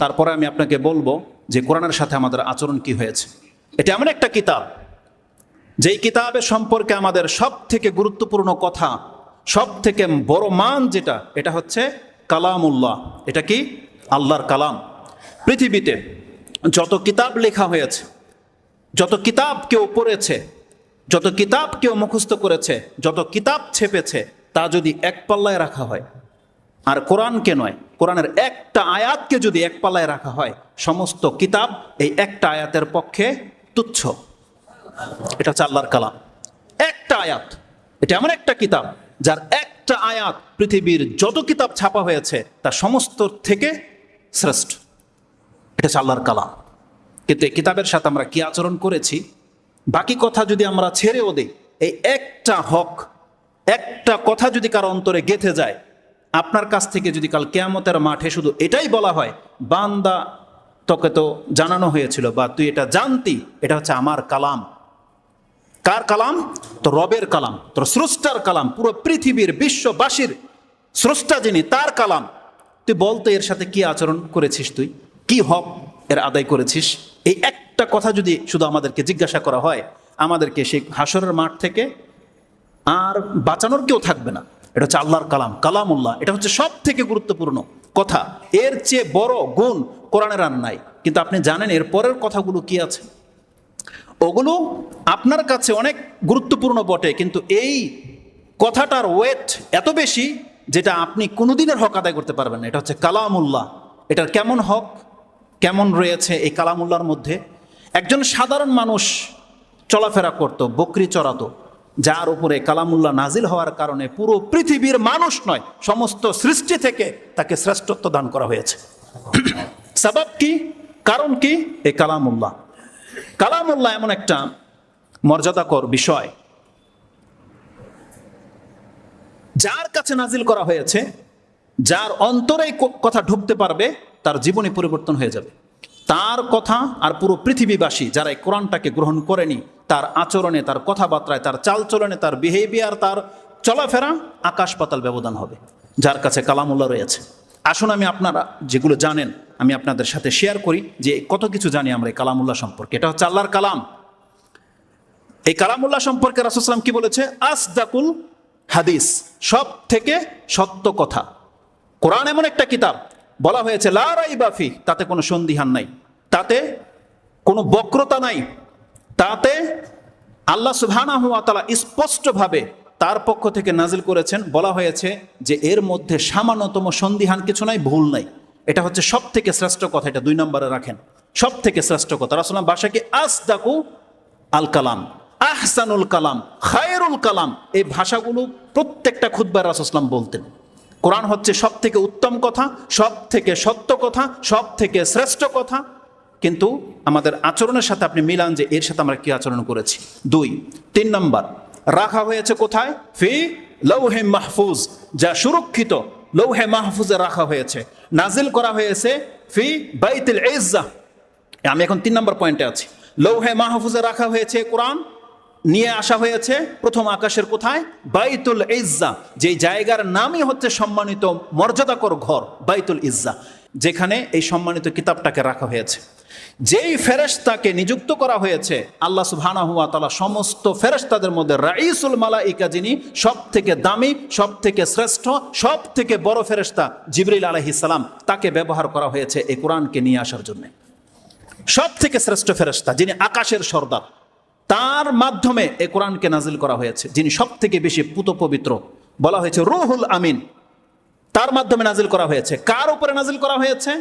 তারপরে আমি আপনাকে বলবো যে কোরআনের সাথে আমাদের আচরণ কি হয়েছে। এটা এমন একটা কিতাব, যেই কিতাবের সম্পর্কে আমাদের সব থেকে গুরুত্বপূর্ণ কথা, সব থেকে বড় মান যেটা, এটা হচ্ছে কালামুল্লাহ। এটা কি? আল্লাহর কালাম। পৃথিবীতে যত কিতাব লেখা হয়েছে, যত কিতাব কেউ পড়েছে, যত কিতাব কেউ মুখস্থ করেছে, যত কিতাব ছেপেছে, তা যদি এক পাল্লায় রাখা হয়, আর কোরআনকে নয়, কোরআনের একটা আয়াতকে যদি এক পাল্লায় রাখা হয়, সমস্ত কিতাব এই একটা আয়াতের পক্ষে তুচ্ছ। এটা হচ্ছে আল্লাহর কালাম। একটা আয়াত, এটা এমন একটা কিতাব যার একটা আয়াত পৃথিবীর যত কিতাব ছাপা হয়েছে তার সমস্ত থেকে শ্রেষ্ঠ। এটা হচ্ছে আল্লাহর কালাম। কিন্তু এই কিতাবের সাথে আমরা কি আচরণ করেছি, বাকি কথা যদি আমরা ছেড়েও দিই, এই একটা হক, একটা কথা যদি কারো অন্তরে গেঁথে যায়, আপনার কাছ থেকে যদি কাল কিয়ামতের মাঠে শুধু এটাই বলা হয়, বান্দা তোকে তো জানানো হয়েছিল, বা তুই এটা জানতি, এটা হচ্ছে আমার কালাম। কার কালাম? তো রবের কালাম, তোর স্রষ্টার কালাম, পুরো পৃথিবীর বিশ্ববাসীর স্রষ্টা যিনি, তার কালাম। তুই বলতো এর সাথে কি আচরণ করেছিস, তুই কি হক এর আদায় করেছিস? এই একটা কথা যদি শুধু আমাদেরকে জিজ্ঞাসা করা হয়, আমাদেরকে সেই হাসরের মাঠ থেকে আর বাঁচানোর কেউ থাকবে না। এটা হচ্ছে আল্লাহর কালাম, কালামুল্লাহ। এটা হচ্ছে সব থেকে গুরুত্বপূর্ণ কথা। এর চেয়ে বড় গুণ কোরআনের আর নাই। কিন্তু আপনি জানেন এর পরের কথাগুলো কি আছে? ওগুলো আপনার কাছে অনেক গুরুত্বপূর্ণ বটে, কিন্তু এই কথাটার ওয়েট এত বেশি যেটা আপনি কোনোদিনের হক আদায় করতে পারবেন না। এটা হচ্ছে কালামুল্লাহ। এটার কেমন হক, কেমন রয়েছে এই কালামুল্লাহর মধ্যে? একজন সাধারণ মানুষ চলাফেরা করত, বকরি চড়াতো, যার উপরে কালামুল্লাহ নাজিল হওয়ার কারণে পুরো পৃথিবীর মানুষ নয়, সমস্ত সৃষ্টি থেকে তাকে শ্রেষ্ঠত্ব দান করা হয়েছে। সাবাব কি, কারণ কি? এই কালামুল্লাহ। কালামুল্লাহ এমন একটা মর্যাদাকর বিষয়, যার কাছে নাজিল করা হয়েছে, যার অন্তরে কথা ঢুকতে পারবে, তার জীবনে পরিবর্তন হয়ে যাবে। তার কথা আর পুরো পৃথিবীবাসী যারা এই কোরআনটাকে গ্রহণ করেনি, তার আচরণে, তার কথাবার্তায়, তার চালচলনে, তার বিহেভিয়ার, তার চলাফেরা আকাশ পাতাল ব্যবধান হবে যার কাছে কালামুল্লাহ রয়েছে। আসুন আমি আপনারা যেগুলো জানেন আমি আপনাদের সাথে শেয়ার করি, যে কত কিছু জানি আমরা এই কালামুল্লাহ সম্পর্কে। এটা হচ্ছে আল্লাহর কালাম। এই কালামুল্লাহ সম্পর্কে রাসূল সাল্লাল্লাহু আলাইহি ওয়াসাল্লাম কি বলেছে? আসদাকুল হাদিস, সব থেকে সত্য কথা। কোরআন এমন একটা কিতাব, বলা হয়েছে লা রাইবা ফি, তাতে কোনো সন্দিহান নাই, তাতে কোনো বক্রতা নাই, তাতে আল্লাহ সুবহানাহু ওয়া তাআলা স্পষ্টভাবে তার পক্ষ থেকে নাজিল করেছেন। বলা হয়েছে যে এর মধ্যে সামান্যতম সন্দিহান কিছু নাই, ভুল নাই। এটা হচ্ছে সব থেকে শ্রেষ্ঠ কথা। এটা 2 নম্বরে রাখেন, সব থেকে শ্রেষ্ঠ কথা। রাসূলুল্লাহ ভাষাকে আসদাকু আল কালাম, আহসানুল কালাম, খায়রুল কালাম, এই ভাষাগুলো প্রত্যেকটা খুতবায় রাসূল সাল্লাল্লাহু আলাইহি ওয়াসাল্লাম বলতেন। কোরআন হচ্ছে সব থেকে উত্তম কথা, সব থেকে সত্য কথা, সব থেকে শ্রেষ্ঠ কথা। কিন্তু আমাদের আচরণের সাথে আপনি মিলান যে এর সাথে আমরা কি আচরণ করেছি। 3 নম্বর রাখা হয়েছে কোথায়? ফি লৌহে মাহফুজ, যা সুরক্ষিত লৌহে মাহফুজে রাখা হয়েছে। নাজিল করা হয়েছে ফি বাইতুল ইজ্জাহ। আমি এখন 3 নম্বর পয়েন্টে আছি। লৌহে মাহফুজে রাখা হয়েছে কোরআন, নিয়ে আসা হয়েছে প্রথম আকাশের কোথায়? বাইতুল ইজ্জাহ, যে জায়গার নামই হচ্ছে সম্মানিত মর্যাদাকর ঘর, বাইতুল ইজ্জাহ, যেখানে এই সম্মানিত কিতাবটাকে রাখা হয়েছে। যেই ফেরেশতাকে নিযুক্ত করা হয়েছে আল্লাহ সুবহানাহু ওয়া তাআলা সমস্ত ফেরেশতাদের মধ্যে রাইসুল মালাইকা, যিনি সব থেকে দামি, সব থেকে শ্রেষ্ঠ, সব থেকে বড় ফেরেশতা জিবরিল আলাইহিস সালাম, তাকে ব্যবহার করা হয়েছে এই কোরআনকে নিয়ে আসার জন্য। সব থেকে শ্রেষ্ঠ ফেরেশতা, যিনি আকাশের সর্দার, তার মাধ্যমে এই কোরআনকে নাজিল করা হয়েছে। যিনি সব থেকে বেশি পুত পবিত্র, বলা হয়েছে রুহুল আমিন, তার মাধ্যমে নাজিল করা হয়েছে। কার উপরে নাজিল করা হয়েছে?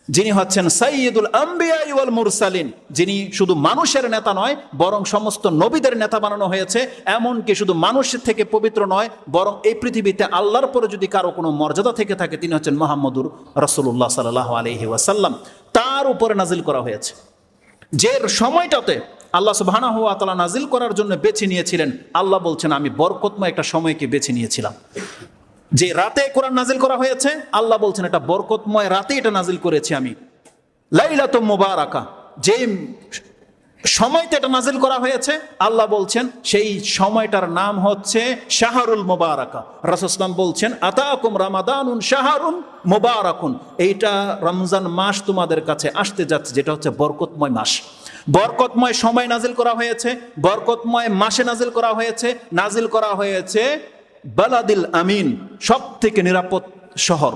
যিনি হচ্ছেন সাইয়্যিদুল আম্বিয়া ওয়াল মুরসালিন, যিনি শুধু মানুষের নেতা নয়, বরং সমস্ত নবীদের নেতা বানানো হয়েছে। এমনকি শুধু মানুষের থেকে পবিত্র নয়, বরং এই পৃথিবীতে আল্লাহর পরে যদি কারো কোনো মর্যাদা থেকে থাকে, তিনি হচ্ছেন মুহাম্মদুর রাসূলুল্লাহ সাল্লাল্লাহু আলাইহি ওয়াসাল্লাম। তার উপরে নাজিল করা হয়েছে। যে সময়টাতে আল্লাহ সুবহানাহু ওয়া তাআলা নাজিল করার জন্য বেছে নিয়েছিলেন, আল্লাহ বলছেন আমি বরকতময় একটা সময়কে বেছে নিয়েছিলাম। যে রাতে কোরআন নাজিল করা হয়েছে, আল্লাহ বলছেন এটা বরকতময় রাতে এটা নাজিল করেছি আমি। লাইলাতুম মুবারাকা, যে সময়তে এটা নাজিল করা হয়েছে। আল্লাহ বলছেন সেই সময়টার নাম হচ্ছে শাহরুল মুবারাকা। রাসূল সাল্লাল্লাহু বলছেন আতাকুম রামাদানুন শাহরুন মুবারাকুন, এইটা রমজান মাস তোমাদের কাছে আসতে যাচ্ছে, যেটা হচ্ছে বরকতময় মাস। বরকতময় সময় নাজিল করা হয়েছে, বরকতময় মাসে নাজিল করা হয়েছে, নাজিল করা হয়েছে বালাদিল আমিন, সব থেকে নিরাপদ শহর,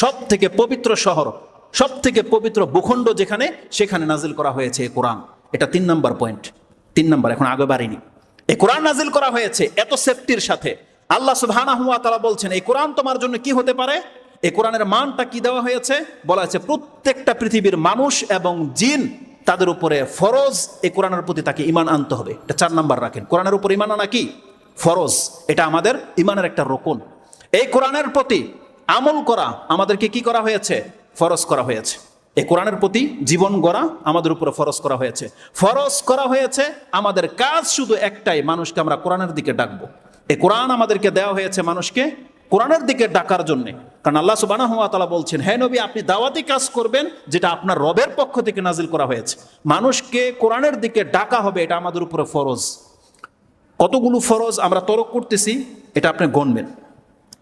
সব থেকে পবিত্র শহর, সব থেকে পবিত্র ভূখণ্ড যেখানে, সেখানে নাজিল করা হয়েছে এই কোরআন। এটা 3 নম্বর পয়েন্ট, 3 নম্বর, এখন আগে বাড়িনি। এই কোরআন নাজিল করা হয়েছে এত সেফটির সাথে। আল্লাহ সুবহানাহু ওয়া তাআলা বলছেন এই কোরআন তোমার জন্য কি হতে পারে, এই কোরআনের মানটা কি দেওয়া হয়েছে, বলা হয়েছে প্রত্যেকটা পৃথিবীর মানুষ এবং জিন তাদের উপরে ফরজ এই কোরআনের প্রতি তাকে ঈমান আনতে হবে। এটা 4 নম্বর রাখেন, কোরআনের উপর ঈমান আনা কি ফরজ, এটা আমাদের ঈমানের একটা রকম। এই কোরআনের প্রতি আমল করা আমাদেরকে কি করা হয়েছে, ফরজ করা হয়েছে। এই কোরআনের প্রতি জীবন গড়া আমাদের উপরে ফরজ করা হয়েছে, ফরজ করা হয়েছে। আমাদের কাজ শুধু একটাই, মানুষকে আমরা কোরআনের দিকে ডাকবো। এই কোরআন আমাদেরকে দেওয়া হয়েছে মানুষকে কোরআনের দিকে ডাকার জন্য। কারণ আল্লাহ সুবহানাহু ওয়া তাআলা বলছেন, হে নবী আপনি দাওয়াতি কাজ করবেন যেটা আপনার রবের পক্ষ থেকে নাজিল করা হয়েছে, মানুষকে কোরআনের দিকে ডাকা হবে, এটা আমাদের উপরে ফরজ। কতগুলো ফরজ আমরা তরক করতেছি এটা আপনি গণবেন।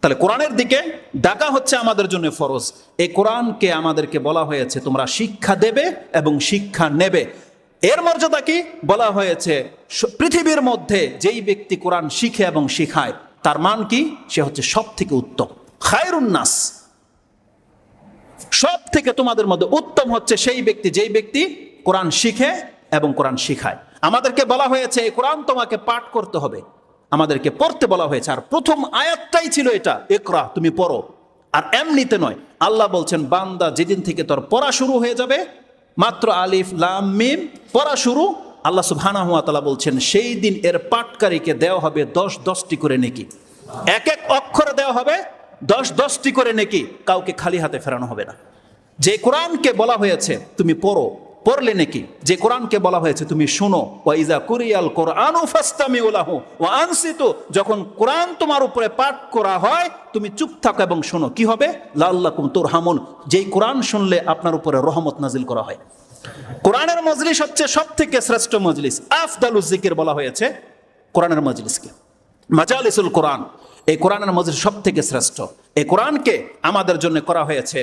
তাহলে কোরআনের দিকে ডাকা হচ্ছে আমাদের জন্য ফরজ। এই কোরআনকে আমাদেরকে বলা হয়েছে তোমরা শিক্ষা দেবে এবং শিক্ষা নেবে। এর মর্যাদা কি বলা হয়েছে, পৃথিবীর মধ্যে যেই ব্যক্তি কোরআন শিখে এবং শিখায় তার মান কি, সে হচ্ছে সব থেকে উত্তম, খায়রুন নাস। সব থেকে তোমাদের মধ্যে উত্তম হচ্ছে সেই ব্যক্তি যেই ব্যক্তি কোরআন শিখে এবং কোরআন শিখায়। আমাদেরকে বলা হয়েছে এই কোরআন তোমাকে পাঠ করতে হবে, আমাদেরকে পড়তে বলা হয়েছে। আর প্রথম আয়াতটাই ছিল এটা, ইকরা, তুমি পড়ো। আর এমনিতে নয়, আল্লাহ বলছেন বান্দা যেদিন থেকে তোর পড়া শুরু হয়ে যাবে, মাত্র আলিফ লাম মিম পড়া শুরু, আল্লাহ সুবহানাহু ওয়া তাআলা বলছেন সেই দিন এর পাঠকারীকে দেওয়া হবে 10-10টি করে নেকি। এক এক অক্ষরে দেওয়া হবে 10-10টি করে নেকি, কাউকে খালি হাতে ফেরানো হবে না। যে কোরআনকে বলা হয়েছে তুমি পড়ো, পড়লে নাকি, যে কোরআনকে বলা হয়েছে তুমি শোনো, ওয়া ইযা কুরিয়াল কুরআনু ফাসতামিউ লাহু ওয়া আনসিতু, যখন কোরআন তোমার উপরে পাঠ করা হয় তুমি চুপ থাকো এবং শোনো, কি হবে, লাআল্লাকুম তুরহামুন, যেই কোরআন শুনলে আপনার উপরে রহমত নাজিল করা হয়। কোরআনের মজলিস হচ্ছে সবথেকে শ্রেষ্ঠ মজলিস, আফদালুজ জিকির বলা হয়েছে কোরআনের মজলিসকে, মাজালিসুল কোরআন। এই কোরআনের মজলিস সবথেকে শ্রেষ্ঠ। এই কোরআনকে আমাদের জন্য করা হয়েছে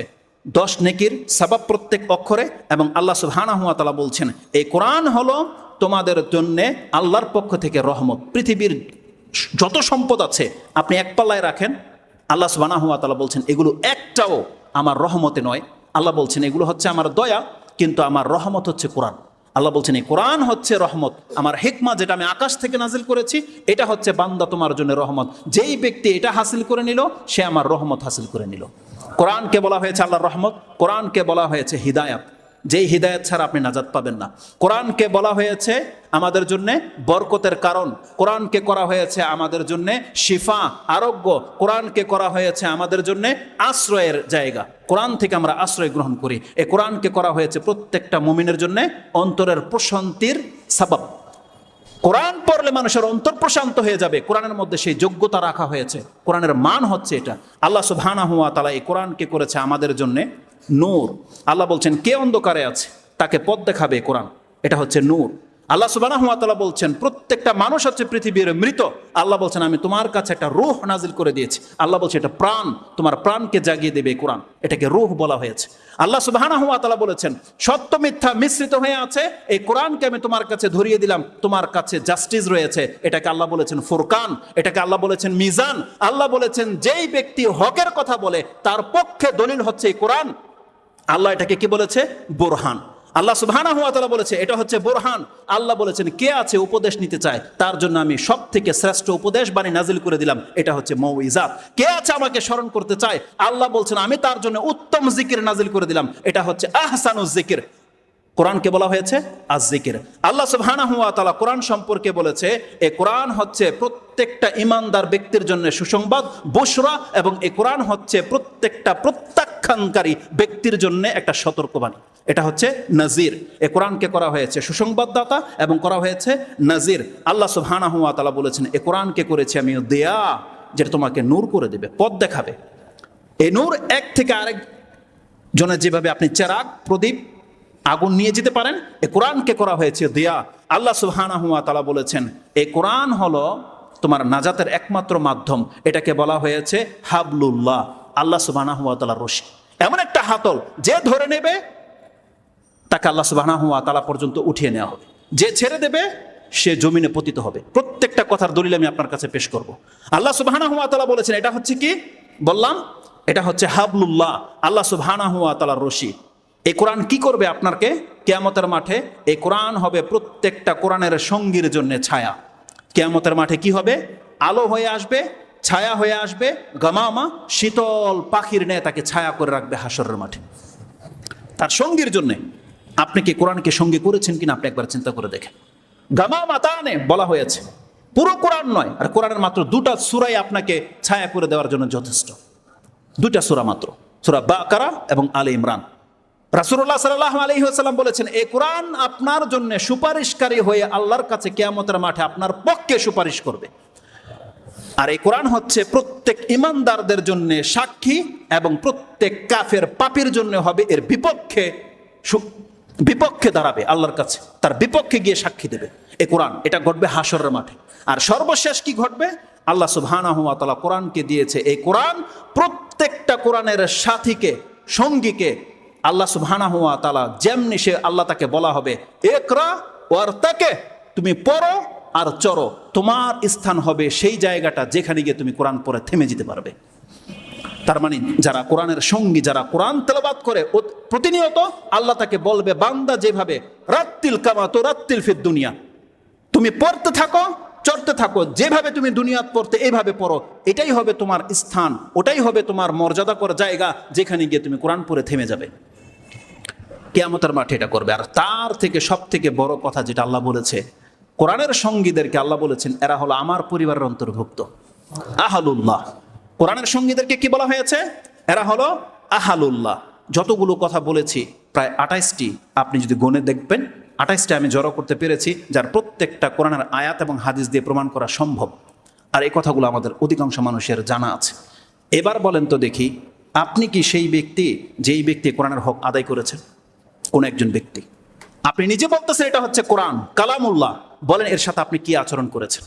10 নেকির সওয়াব প্রত্যেক অক্ষরে, এবং আল্লাহ সুবহানাহু ওয়া তাআলা বলছেন এই কোরআন হলো তোমাদের জন্য আল্লাহর পক্ষ থেকে রহমত। পৃথিবীর যত সম্পদ আছে আপনি এক পাল্লায় রাখেন, আল্লাহ সুবহানাহু ওয়া তাআলা বলছেন এগুলো একটাও আমার রহমতে নয়। আল্লাহ বলছেন এগুলো হচ্ছে আমার দয়া, কিন্তু আমার রহমত হচ্ছে কোরআন। আল্লাহ বলছেন এই কোরআন হচ্ছে রহমত, আমার হিকমা যেটা আমি আকাশ থেকে নাজিল করেছি এটা হচ্ছে বান্দা তোমার জন্য রহমত। যেই ব্যক্তি এটা হাসিল করে নিল সে আমার রহমত হাসিল করে নিল। কোরআনকে বলা হয়েছে আল্লাহর রহমত, কোরআনকে বলা হয়েছে হিদায়াত, যেই হিদায়াত ছাড়া আপনি নাজাত পাবেন না। কোরআনকে বলা হয়েছে আমাদের জন্য বরকতের কারণ, কোরআনকে করা হয়েছে আমাদের জন্য শিফা, আরোগ্য, কোরআনকে করা হয়েছে আমাদের জন্য আশ্রয়ের জায়গা, কোরআন থেকে আমরা আশ্রয় গ্রহণ করি। এই কোরআনকে করা হয়েছে প্রত্যেকটা মুমিনের জন্য অন্তরের প্রশান্তির সাবাব। কোরআন পড়লে মানুষের অন্তর প্রশান্ত হয়ে যাবে, কোরআনের মধ্যে সেই যোগ্যতা রাখা হয়েছে। কোরআনের মান হচ্ছে এটা। আল্লাহ সুবহানাহু ওয়া তাআলা এই কোরআনকে করেছে আমাদের জন্য নূর। আল্লাহ বলছেন কে অন্ধকারে আছে তাকে পথ দেখাবে কোরআন, এটা হচ্ছে নূর। আল্লাহ সুবহানাহু ওয়া তাআলা বলছেন প্রত্যেকটা মানুষ হচ্ছে পৃথিবীর মৃত, আল্লাহ বলছেন আমি তোমার কাছে একটা রূহ নাজিল করে দিয়েছি। আল্লাহ বলছে এটা প্রাণ, তোমার প্রাণকে জাগিয়ে দেবে কোরআন, এটাকে রূহ বলা হয়েছে। আল্লাহ সুবহানাহু ওয়া তাআলা বলেছেন সত্য মিথ্যা মিশ্রিত হয়ে আছে, এই কোরআনকে আমি তোমার কাছে ধরিয়ে দিলাম, তোমার কাছে জাস্টিস রয়েছে, এটাকে আল্লাহ বলেছেন ফুরকান, এটাকে আল্লাহ বলেছেন মিজান। আল্লাহ বলেছেন যেই ব্যক্তি হকের কথা বলে তার পক্ষে দলিল হচ্ছে এই কোরআন। আল্লাহ এটাকে কি বলেছে, বোরহান। আল্লাহ সুবহানাহু ওয়া তাআলা বলেছে এটা হচ্ছে বোরহান। আল্লাহ বলেছেন কে আছে উপদেশ নিতে চায় তার জন্য আমি সব থেকে শ্রেষ্ঠ উপদেশ বাণী নাজিল করে দিলাম, এটা হচ্ছে মৌইজাত। কে আছে আমাকে স্মরণ করতে চায়, আল্লাহ বলছেন আমি তার জন্য উত্তম জিকির নাজিল করে দিলাম, এটা হচ্ছে আহসানুজ জিকির। কোরআনকে বলা হয়েছে আজ জিকির। আল্লাহ সুবহানাহু ওয়া তাআলা কোরআন সম্পর্কে বলেছে এই কোরআন হচ্ছে প্রত্যেকটা ইমানদার ব্যক্তির জন্য সুসংবাদ, বুশরা, এবং এই কোরআন হচ্ছে প্রত্যেকটা প্রত্যাখ্যানকারী ব্যক্তির জন্য একটা সতর্কবাণী, এটা হচ্ছে নাজির। এই কোরআনকে করা হয়েছে সুসংবাদদাতা এবং করা হয়েছে নাজির। আল্লাহ সুবহানাহু ওয়া তাআলা বলেছেন এই কোরআনকে করেছি আমি দিয়া, যেটা তোমাকে নূর করে দেবে, পথ দেখাবে। এই নূর এক থেকে আরেক জনের যেভাবে আপনি চেরাগ প্রদীপ আগুন নিয়ে যেতে পারেন। এই কোরআনকে করা হয়েছে দিয়া। আল্লাহ সুবহানাহু ওয়া তাআলা বলেছেন এই কোরআন হলো তোমার নাজাতের একমাত্র মাধ্যম। এটাকে বলা হয়েছে হাবলুল্লাহ, আল্লাহ সুবহানাহু ওয়া তাআলার রশি। এমন একটা হাতল যে ধরে নেবে তাকে আল্লাহ সুবহানাহু ওয়া তাআলা পর্যন্ত উঠিয়ে নেওয়া হবে, যে ছেড়ে দেবে সে জমিনে পতিত হবে। প্রত্যেকটা কথার দলিল আমি আপনার কাছে পেশ করব। আল্লাহ সুবহানাহু ওয়া তাআলা বলেছেন এটা হচ্ছে কি বললাম, এটা হচ্ছে হাবলুল্লাহ, আল্লাহ সুবহানাহু ওয়া তাআলার রশি। এই কোরআন কি করবে আপনাকে কিয়ামতের মাঠে? এই কোরআন হবে প্রত্যেকটা কোরআনের সঙ্গীর জন্য ছায়া। কিয়ামতের মাঠে কি হবে? আলো হয়ে আসবে, ছায়া হয়ে আসবে, গামামা শীতল পাখির ন্যায় তাকে ছায়া করে রাখবে হাসরের মাঠে তার সঙ্গীর জন্য। আপনি কি কোরআনকে সঙ্গী করেছেন কিনা আপনি একবার চিন্তা করে দেখেন। গামামা তানে বলা হয়েছে, পুরো কোরআন নয়, আর কোরআনের মাত্র 2টা সূরাই আপনাকে ছায়া করে দেওয়ার জন্য যথেষ্ট। 2টা সূরা মাত্র, সূরা বাকারা এবং আলে ইমরান। রাসূলুল্লাহ সাল্লাল্লাহু আলাইহি ওয়াসাল্লাম বলেছেন এই কোরআন আপনার জন্য সুপারিশকারী হয়ে আল্লাহর কাছে কিয়ামতের মাঠে আপনার পক্ষে সুপারিশ করবে। আর এই কোরআন হচ্ছে প্রত্যেক ইমানদারদের জন্য সাক্ষী এবং প্রত্যেক কাফের পাপীর জন্য হবে এর বিপক্ষে দাঁড়াবে আল্লাহর কাছে, তার বিপক্ষে গিয়ে সাক্ষী দেবে এই কোরআন। এটা ঘটবে হাসরের মাঠে। আর সর্বশেষ কি ঘটবে? আল্লাহ সুবহানাহু ওয়া তাআলা কোরআনকে দিয়েছে, এই কোরআন প্রত্যেকটা কোরআনের সাথীকে সঙ্গীকে আল্লাহ সুবহানাহু ওয়া তাআলা যেমনি সে আল্লাহ তাকে বলা হবে ইকরা ওয়ারতাকে, তুমি পড়ো আর চড়ো, তোমার স্থান হবে সেই জায়গাটা যেখানে গিয়ে তুমি কোরআন পড়ে থেমে যেতে পারবে। তার মানে যারা কোরআনের সঙ্গী, যারা কোরআন তেলাওয়াত করে প্রতিনিয়ত, আল্লাহ তাকে বলবে বান্দা যেভাবে রাত্তিল কামা তো রাত্তিল ফিদ দুনিয়া, তুমি পড়তে থাকো চড়তে থাকো, যেভাবে তুমি দুনিয়াত পড়তে এইভাবে পড়ো, এটাই হবে তোমার স্থান, ওটাই হবে তোমার মর্যাদাকর জায়গা যেখানে গিয়ে তুমি কোরআন পড়ে থেমে যাবে। কিয়ামতের মাঠে এটা করবে। আর তার থেকে সব থেকে বড় কথা যেটা আল্লাহ বলেছে, কোরআনের সঙ্গীদেরকে আল্লাহ বলেছেন এরা হলো আমার পরিবারের অন্তর্ভুক্ত, আহালুল্লাহ। কোরআনের সঙ্গীদেরকে কি বলা হয়েছে? এরা হলো আহালুল্লাহ। যতগুলো কথা বলেছি প্রায় 28টি, আপনি যদি গণে দেখবেন 28টা আমি জড়ো করতে পেরেছি, যার প্রত্যেকটা কোরআনের আয়াত এবং হাদিস দিয়ে প্রমাণ করা সম্ভব। আর এই কথাগুলো আমাদের অধিকাংশ মানুষের জানা আছে। এবার বলেন তো দেখি, আপনি কি সেই ব্যক্তি যেই ব্যক্তি কোরআনের হক আদায় করেছেন? কোন একজন ব্যক্তি, আপনি নিজে বলতেছেন এটা হচ্ছে কোরআন কালামুল্লাহ, বলেন এর সাথে আপনি কি আচরণ করেছেন?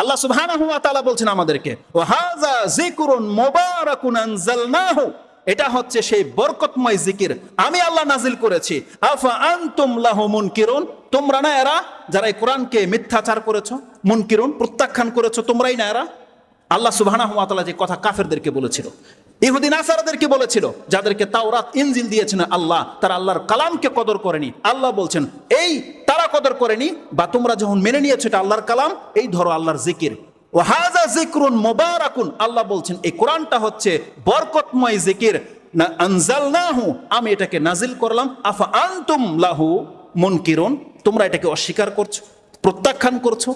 আল্লাহ সুবহানাহু ওয়া তাআলা বলছেন আমাদেরকে ওয়া হাযা যিকরুন মুবারাকুন আনজালনাহু, এটা হচ্ছে সেই বরকতময় জিকির আমি আল্লাহ নাজিল করেছি। আফা আনতুম লাহু মুনকিরুন, তোমরা না এরা যারা এই কোরআনকে মিথ্যাচার করেছো, মুনকিরুন প্রত্যাখ্যান করেছো, তোমরাই না এরা? আল্লাহ সুবহানাহু ওয়া তাআলা যে কথা কাফেরদেরকে বলেছিল, ইহুদি নাসারাদেরকে বলেছিল, যাদেরকে তাওরাত ইনজিল দিয়েছেন আল্লাহ, তারা আল্লাহর কালামকে কদর করেনি। আল্লাহ বলছেন এই তারা কদর করেনি, বা তোমরা যখন মেনে নিয়েছো এটা আল্লাহর কালাম, এই ধরো আল্লাহর জিকির। ওয়া হাযা যিকরুন মুবারাকুন, আল্লাহ বলছেন এই কোরআনটা হচ্ছে বরকতময় জিকির, না আনজালনাহু, আমি এটাকে নাজিল করলাম। আফা আনতুম লাহু মুনকিরুন, তোমরা এটাকে অস্বীকার করছো, প্রত্যাখ্যান করছো।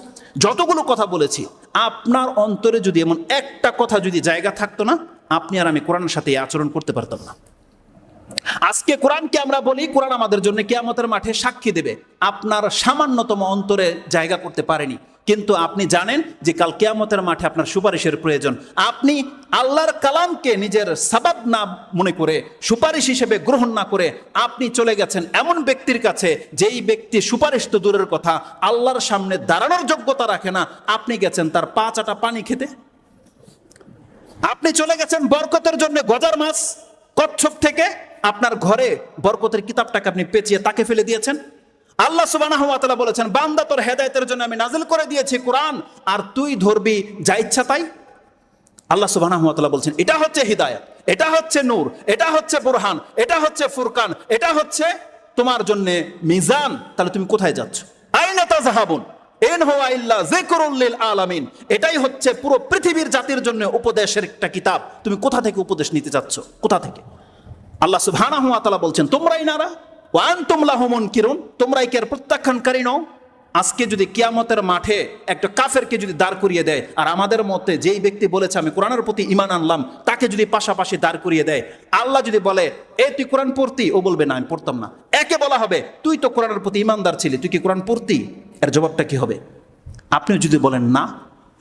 যতগুলো কথা বলেছি, আপনার অন্তরে যদি এমন একটা কথা যদি জায়গা থাকতো না, আপনি আর আমি কোরআনের সাথে এই আচরণ করতে পারতাম না। আজকে কোরআনকে আমরা বলি কোরআন আমাদের জন্য কিয়ামতের মাঠে সাক্ষী দেবে, আপনার সামান্যতম অন্তরে জায়গা করতে পারেনি, কিন্তু আপনি জানেন যে কাল কিয়ামতের মাঠে আপনার সুপারিশের প্রয়োজন। আপনি আল্লাহর কালামকে নিজের সাবাব না মনে করে, সুপারিশ হিসেবে গ্রহণ না করে আপনি চলে গেছেন এমন ব্যক্তির কাছে যেই ব্যক্তি সুপারিশ তো দূরের কথা আল্লাহর সামনে দাঁড়ানোর যোগ্যতা রাখে না। আপনি গেছেন তার 5 আটা পানি খেতে, আপনি চলে গেছেন বরকতের জন্য গজার মাছ কচ্ছপ থেকে আপনার ঘরে বরকতের কিতাবটাকে আপনি পেঁচিয়ে তাকে ফেলে দিয়েছেন। আল্লাহ সুবহানাহু ওয়া তাআলা বলেছেন বান্দা তোর হেদায়েতের জন্য আমি নাজিল করে দিয়েছি কোরআন, আর তুই ধরবি যা ইচ্ছা তাই। আল্লাহ সুবহানাহু ওয়া তাআলা বলছেন এটা হচ্ছে হিদায়াত, এটা হচ্ছে নূর, এটা হচ্ছে বুরহান, এটা হচ্ছে ফুরকান, এটা হচ্ছে তোমার জন্য মিজান। তাহলে তুমি কোথায় যাচ্ছ? আইনা তাযহাবুন ইন হুয়া ইল্লা যিকরুল লিল আলামিন, এটাই হচ্ছে পুরো পৃথিবীর জাতির জন্য উপদেশের একটা কিতাব। তুমি কোথা থেকে উপদেশ নিতে যাচ্ছ? কোথা থেকে? আল্লাহ সুবহানাহু ওয়া তাআলা বলছেন তোমরাই নারা ওয়া আনতুম লাহু মুনকিরুন, তোমরাই কি আর প্রত্যাখ্যানকারী নও? আজকে যদি কিয়ামতের মাঠে একটা কাফেরকে যদি দাঁড় করিয়ে দেয়, আর আমাদের মতে যেই ব্যক্তি বলেছে আমি কোরআনের প্রতি ঈমান আনলাম, তাকে যদি পাশাপাশি দাঁড় করিয়ে দেয়, আল্লাহ যদি বলে এই তুই কোরআন পড়তি, ও বলবে না আমি পড়তাম না। একে বলা হবে তুই তো কোরআনের প্রতি ঈমানদার ছিলি, তুই কি কোরআন পড়তি? এর জবাবটা কি হবে? আপনি যদি বলেন না,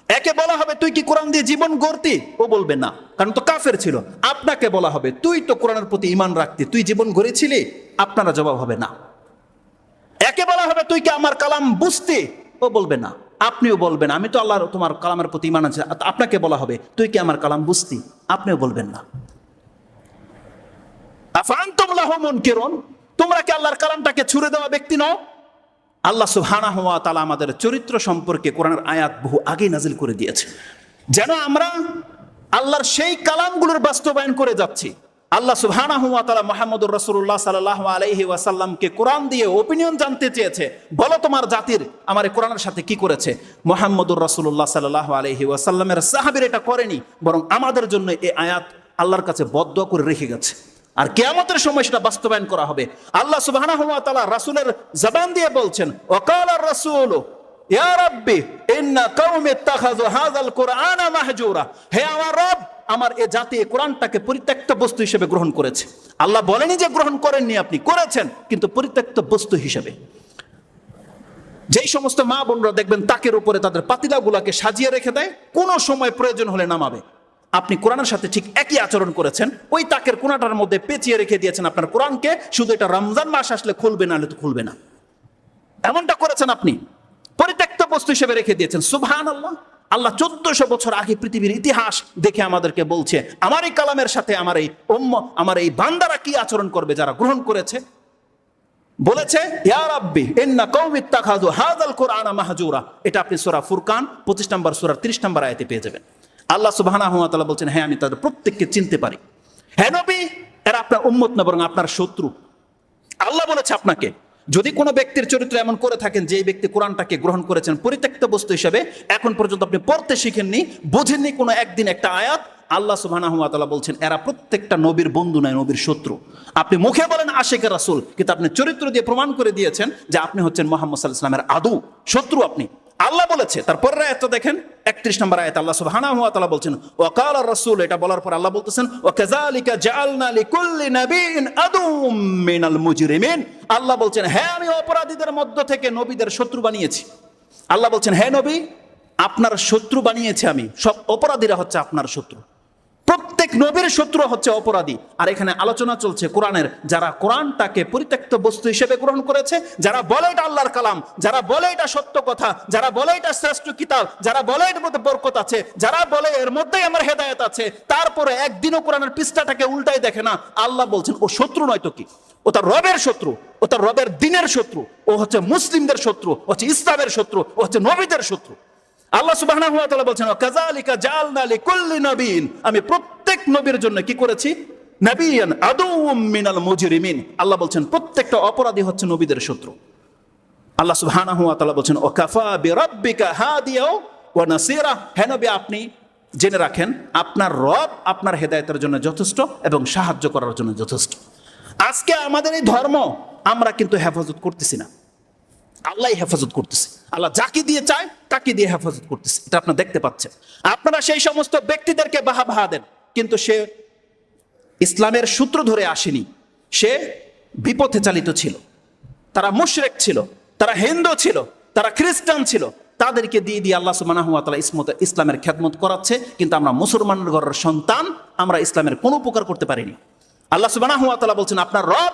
একে বলা হবে তুই কি কোরআন দিয়ে জীবন গড়তি, ও বলবে না, কারণ তো কাফের ছিল। আপনাকে বলা হবে তুই তো কোরআনের প্রতি ঈমান রাখতি, তুই জীবন গড়েছিলি, আপনারা জবাব হবে না। একে বলা হবে তুই কি আমার কালাম বুঝতি, ও বলবে না, আপনিও বলবেন আমি তো আল্লাহর তোমার কালামের প্রতি ঈমান আছে। আপনাকে বলা হবে তুই কি আমার কালাম বুঝতি, আপনিও বলবেন না। আফানতুম লাহু মুনকিরুন, তোমরা কি আল্লাহর কালামটাকে ছুড়ে দেওয়া ব্যক্তি নও? আল্লাহ সুবহানাহু ওয়া তাআলা আমাদের চরিত্র সম্পর্কে কোরআনের আয়াত বহু আগেই নাজিল করে দিয়েছে, যেন আমরা আল্লাহর সেই কালামগুলোর বাস্তবায়ন করে যাচ্ছি। আল্লাহ সুবহানাহু ওয়া তাআলা মুহাম্মদুর রাসূলুল্লাহ সাল্লাল্লাহু আলাইহি ওয়াসাল্লামকে কোরআন দিয়ে ওপিনিয়ন জানতে চেয়েছে, বলো তোমার জাতির আমার এই কোরআনের সাথে কি করেছে। মুহাম্মদুর রাসূলুল্লাহ সাল্লাল্লাহু আলাইহি ওয়াসাল্লামের সাহাবীরা এটা করেনি, বরং আমাদের জন্য এই আয়াত আল্লাহর কাছে বদদুয়া করে রেখে গেছে। আর কিয়ামতের সময় সেটা বাস্তবায়ন করা হবে। আল্লাহ সুবহানাহু ওয়া তাআলা রাসূলের জবান দিয়ে বলছেন, ওয়াকালা রাসূল ইয়া রাব্বি ইন্না কওমি ইত্তাখাযু হাযাল কুরআনা মাহজুরা, হে আমার রব, আমার এ জাতি এই কোরআনটাকে পরিত্যক্ত বস্তু হিসেবে গ্রহণ করেছে। আল্লাহ বলেনি যে গ্রহণ করেননি, আপনি করেছেন, কিন্তু পরিত্যক্ত বস্তু হিসেবে। যেই সমস্ত মা বোনরা দেখবেন তাকের উপরে তাদের পাতিলাগুলাকে সাজিয়ে রেখে দেয়, কোনো সময় প্রয়োজন হলে নামাবে, আপনি কোরআনের সাথে ঠিক একই আচরণ করেছেন। ওই তাকের কোনাটার মধ্যে পেঁচিয়ে রেখে দিয়েছেন আপনার কোরআনকে, শুধু এটা রমজান মাস আসলে খুলবে, না হলে তো খুলবে না, এমনটা করেছেন আপনি, পরিত্যক্ত বস্তু হিসেবে রেখে দিয়েছেন। সুবহানাল্লাহ। আল্লাহ 1400 বছর আগে পৃথিবীর ইতিহাস দেখে আমাদেরকে বলছে আমার এই কালামের সাথে আমার এই আমার এই বান্দারা কি আচরণ করবে যারা গ্রহণ করেছে। বলেছে ইয়া রাব্বি ইন্না কওমি ইত্তাখাযু হাযাল কুরআনা মাহজুরা, এটা আপনি সূরা ফুরকান 25 নম্বর সূরার 30 নম্বর আয়াতে পেয়ে যাবেন। আল্লাহ সুবহানাহু ওয়া তাআলা বলছেন, হ্যাঁ আমি তাদের প্রত্যেককে চিনতে পারি। হ্যাঁ নবী, এরা আপনার উম্মত না, বরং আপনার শত্রু। আল্লাহ বলেছে আপনাকে, যদি কোনো ব্যক্তির চরিত্র এমন করে থাকেন যে এই ব্যক্তি কোরআনটাকে গ্রহণ করেছেন পরিত্যক্ত বস্তু হিসেবে, এখন পর্যন্ত আপনি পড়তে শিখেননি, বোঝেননি কোনো একদিন একটা আয়াত, আল্লাহ সুবহানাহু ওয়া তাআলা বলছেন এরা প্রত্যেকটা নবীর বন্ধু নয়, নবীর শত্রু। আপনি মুখে বলেন আশিকের রাসূল, কিন্তু আপনি চরিত্র দিয়ে প্রমাণ করে দিয়েছেন যে আপনি হচ্ছেন মুহাম্মদ সাল্লাল্লাহু আলাইহি ওয়াসাল্লামের আদু, শত্রু আপনি। আল্লাহ বলেছে, তারপরের আয়াতটা দেখেন 31 নম্বর আয়াত, আল্লাহ সুবহানাহু ওয়া তাআলা বলছেন ওয়াকালা রাসূল, এটা বলার পর আল্লাহ বলতেছেন ওয়াকাযালিকা জাআলনা লিকুল্লি নাবিয়্যিন আদুম মিনাল মুজরিমিন, আল্লাহ বলছেন হ্যাঁ আমি অপরাধীদের মধ্য থেকে নবীদের শত্রু বানিয়েছি। আল্লাহ বলছেন হ্যাঁ নবী, আপনার শত্রু বানিয়েছি আমি, সব অপরাধীরা হচ্ছে আপনার শত্রু, প্রত্যেক নবীর শত্রু হচ্ছে অপরাধী। আর এখানে আলোচনা চলছে কোরআনের, যারা কোরআনটাকে পরিত্যক্ত বস্তু হিসেবে গ্রহণ করেছে, যারা বলে এটা আল্লাহর কালাম, যারা বলে এটা সত্য কথা, যারা বলে এটা শ্রেষ্ঠ কিতাব, যারা বলে এর মধ্যে বরকত আছে, যারা বলে এর মধ্যেই আমার হেদায়েত আছে, তারপরে একদিনও কোরআনের পৃষ্ঠাটাকে উল্টাই দেখে না। আল্লাহ বলছেন ও শত্রু নয় তো কি, ও তার রবের শত্রু, ও তার রবের দ্বীনের শত্রু, ও হচ্ছে মুসলিমদের শত্রু, ও হচ্ছে ইসলামের শত্রু, ও হচ্ছে নবীদের শত্রু। আল্লাহ সুবহানাহু ওয়া তাআলা বলছেন কাযালিকা জাআলনা লিকুল্লি নাবিয়্যিন, আমি প্রত্যেক নবীর জন্য কি করেছি, নাবিয়্যান আদুউম মিনাল মুজরিমিন। আল্লাহ বলছেন প্রত্যেকটা অপরাধী হচ্ছে নবীদের শত্রু। আল্লাহ সুবহানাহু ওয়া তাআলা বলছেন ওয়াকাফা বিরাব্বিকা হাদিয়া ওয়া নাসীরা, হে নবী আপনি জেনে রাখেন আপনার রব আপনার হেদায়েতের জন্য যথেষ্ট এবং সাহায্য করার জন্য যথেষ্ট। আজকে আমাদের এই ধর্ম আমরা কিন্তু হেফাজত করতেছি না, আল্লাহ হেফাজত করতেছে, আল্লাহ যাকে দিয়ে চায় তাকে দিয়ে হেফাজত করতেছে, এটা আপনারা দেখতে পাচ্ছেন। আপনারা সেই সমস্ত ব্যক্তিদেরকে বাহা দেন, কিন্তু সে ইসলামের সূত্র ধরে আসেনি, সে বিপথে চালিত ছিল, তারা মুশরিক ছিল, তারা হিন্দু ছিল, তারা খ্রিস্টান ছিল, তাদেরকে দিয়ে দিয়ে আল্লাহ সুবহানাহু ওয়া তাআলা ইসলামের খেদমত করাচ্ছে। কিন্তু আমরা মুসলমানের ঘরের সন্তান, আমরা ইসলামের কোনো উপকার করতে পারিনি। আল্লাহ সুবহানাহু ওয়া তাআলা বলছেন আপনার রব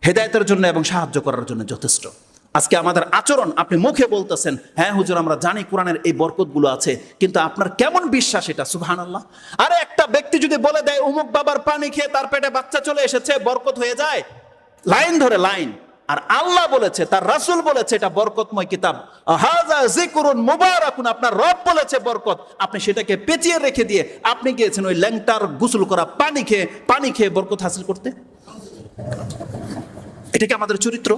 হেদায়েতের জন্য এবং সাহায্য করার জন্য যথেষ্ট। আজকে আমাদের আচরণ, আপনি মুখে বলতেছেন হ্যাঁ হুজুর আমরা জানি কোরআনের এই বরকতগুলো আছে, কিন্তু আপনার কেমন বিশ্বাস এটা? সুবহানাল্লাহ। আরে একটা ব্যক্তি যদি বলে দেয় অমুক বাবার পানি খেয়ে তার পেটে বাচ্চা চলে এসেছে, বরকত হয়ে যায়, লাইন ধরে লাইন। আর আল্লাহ বলেছে, তার রাসূল বলেছে এটা বরকতময় কিতাব, হাযা যিকরুন মুবারাকুন, আপনার রব বলেছে বরকত, আপনি সেটাকে পেঁচিয়ে রেখে দিয়ে আপনি গিয়েছেন ওই ল্যাংটার গোসল করা পানি খেয়ে বরকত হাসিল করতে। এটা কি আমাদের চরিত্র?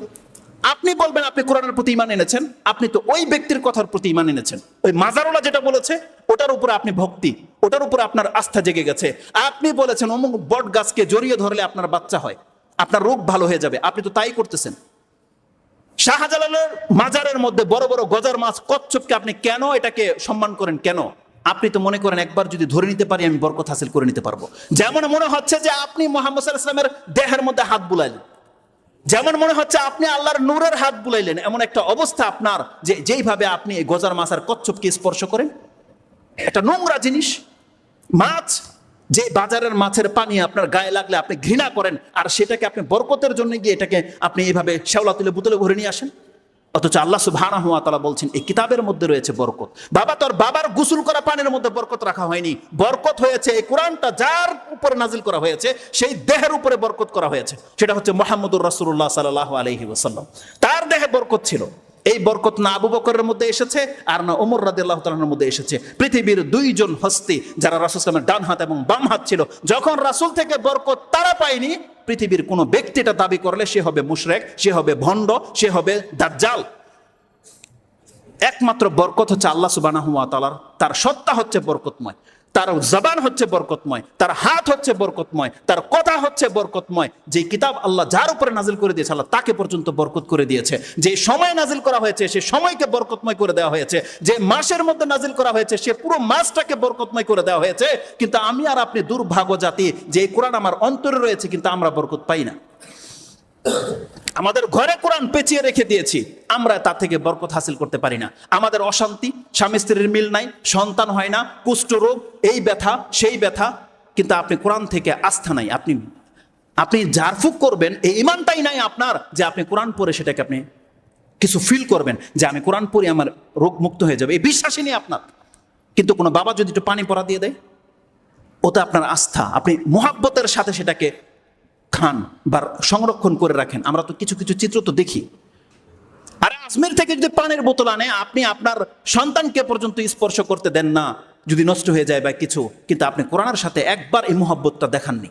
আপনি বলবেন আপনি কোরআনের প্রতি ঈমান এনেছেন, আপনি তো ওই ব্যক্তির কথার প্রতি ঈমান এনেছেন, ওই মাজারওয়ালা যেটা বলেছে ওটার উপরে আপনি ভক্তি, ওটার উপরে আপনার আস্থা জেগে গেছে। আপনি বলেছেন অমুক বট গাছকে জড়িয়ে ধরলে আপনার বাচ্চা হয়, আপনার রোগ ভালো হয়ে যাবে, আপনি তো তাই করতেছেন। শাহজালালের মাজারের মধ্যে বড় বড় গজার মাছ কচ্ছপকে আপনি কেন এটাকে সম্মান করেন? কেন? আপনি তো মনে করেন একবার যদি ধরে নিতে পারি আমি বরকত হাসিল করে নিতে পারবো। যেমন মনে হচ্ছে যে আপনি মুহাম্মদ সাল্লাল্লাহু আলাইহি ওয়াসাল্লামের দেহের মধ্যে হাত বুলাইলেন, যেমন মনে হচ্ছে আপনি আল্লাহর নূরের হাত বুলাইলেন, এমন একটা অবস্থা আপনার যে যেইভাবে আপনি এই গজার মাছ আর কচ্ছপকে স্পর্শ করেন, একটা নোংরা জিনিস। মাছ, যে বাজারের মাছের পানি আপনার গায়ে লাগলে আপনি ঘৃণা করেন, আর সেটাকে আপনি বরকতের জন্য গিয়ে এটাকে আপনি এইভাবে শেওলা তুলে বোতলে ভরে নিয়ে আসেন। অথচ আল্লাহ সুবহানাহু ওয়া তাআলা বলছেন এই কিতাবের মধ্যে রয়েছে বরকত। বাবা, তোর বাবার গোসল করা পানির মধ্যে বরকত রাখা হয়নি, বরকত হয়েছে এই কোরআনটা যার উপরে নাজিল করা হয়েছে সেই দেহের উপরে বরকত করা হয়েছে। সেটা হচ্ছে মুহাম্মদুর রাসূলুল্লাহ সাল্লাল্লাহু আলাইহি ওয়াসাল্লাম। তার দেহে বরকত ছিল। এই বরকত না আবু বকরের মধ্যে এসেছে আর না ওমর রাদিয়াল্লাহু তাআলার মধ্যে এসেছে। পৃথিবীর দুইজন হস্তি যারা রাসূল সাল্লাল্লাহু আলাইহি ওয়াসাল্লামের ডান হাত এবং বাম হাত ছিল, যখন রাসূল থেকে বরকত তারা পায়নি, পৃথিবীর কোনো ব্যক্তিটা দাবি করলে সে হবে মুশরিক, সে হবে ভণ্ড, সে হবে দাজ্জাল। একমাত্র বরকত হচ্ছে আল্লাহ সুবহানাহু ওয়া তাআলার, তার সত্তা হচ্ছে বরকতময়, তার জবান হচ্ছে বরকতময়, তার হাত হচ্ছে বরকতময়, তার কথা হচ্ছে বরকতময়। যে কিতাব আল্লাহ যার উপরে নাজিল করে দিয়েছে আল্লাহ তাকে পর্যন্ত বরকত করে দিয়েছে। যে সময় নাজিল করা হয়েছে সে সময়কে বরকতময় করে দেওয়া হয়েছে। যে মাসের মধ্যে নাজিল করা হয়েছে সে পুরো মাসটাকে বরকতময় করে দেওয়া হয়েছে। কিন্তু আমি আর আপনি দুর্ভাগ্য জাতি যে এই কোরআন আমার অন্তরে রয়েছে কিন্তু আমরা বরকত পাই না। আমাদের ঘরে কোরআন পেঁচিয়ে রেখে দিয়েছি, আমরা তা থেকে বরকত হাসিল করতে পারি না। আমাদের অশান্তি, স্বামী স্ত্রীর মিল নাই, সন্তান হয় না, কুষ্ঠরোগ, এই ব্যথা সেই ব্যথা, কিন্তু আপনি কোরআন থেকে আস্থা নাই। আপনি ঝাড়ফুঁক করবেন, এই ইমানটাই নাই আপনার যে আপনি কোরআন পড়ে সেটাকে আপনি কিছু ফিল করবেন যে আমি কোরআন পড়ে আমার রোগ মুক্ত হয়ে যাবে, এই বিশ্বাসই নেই আপনার। কিন্তু কোনো বাবা যদি একটু পানি পড়া দিয়ে দেয়, ওটা আপনার আস্থা, আপনি মোহাব্বতের সাথে সেটাকে খান বা সংরক্ষণ করে রাখেন। আমরা তো কিছু কিছু চিত্র তো দেখি। আর আজমির থেকে যদি পানির বোতল আনে, আপনি আপনার সন্তানকে পর্যন্ত স্পর্শ করতে দেন না যদি নষ্ট হয়ে যায় বা কিছু, কিন্তু আপনি কোরআনের সাথে একবার এই মোহাব্বতটা দেখাননি।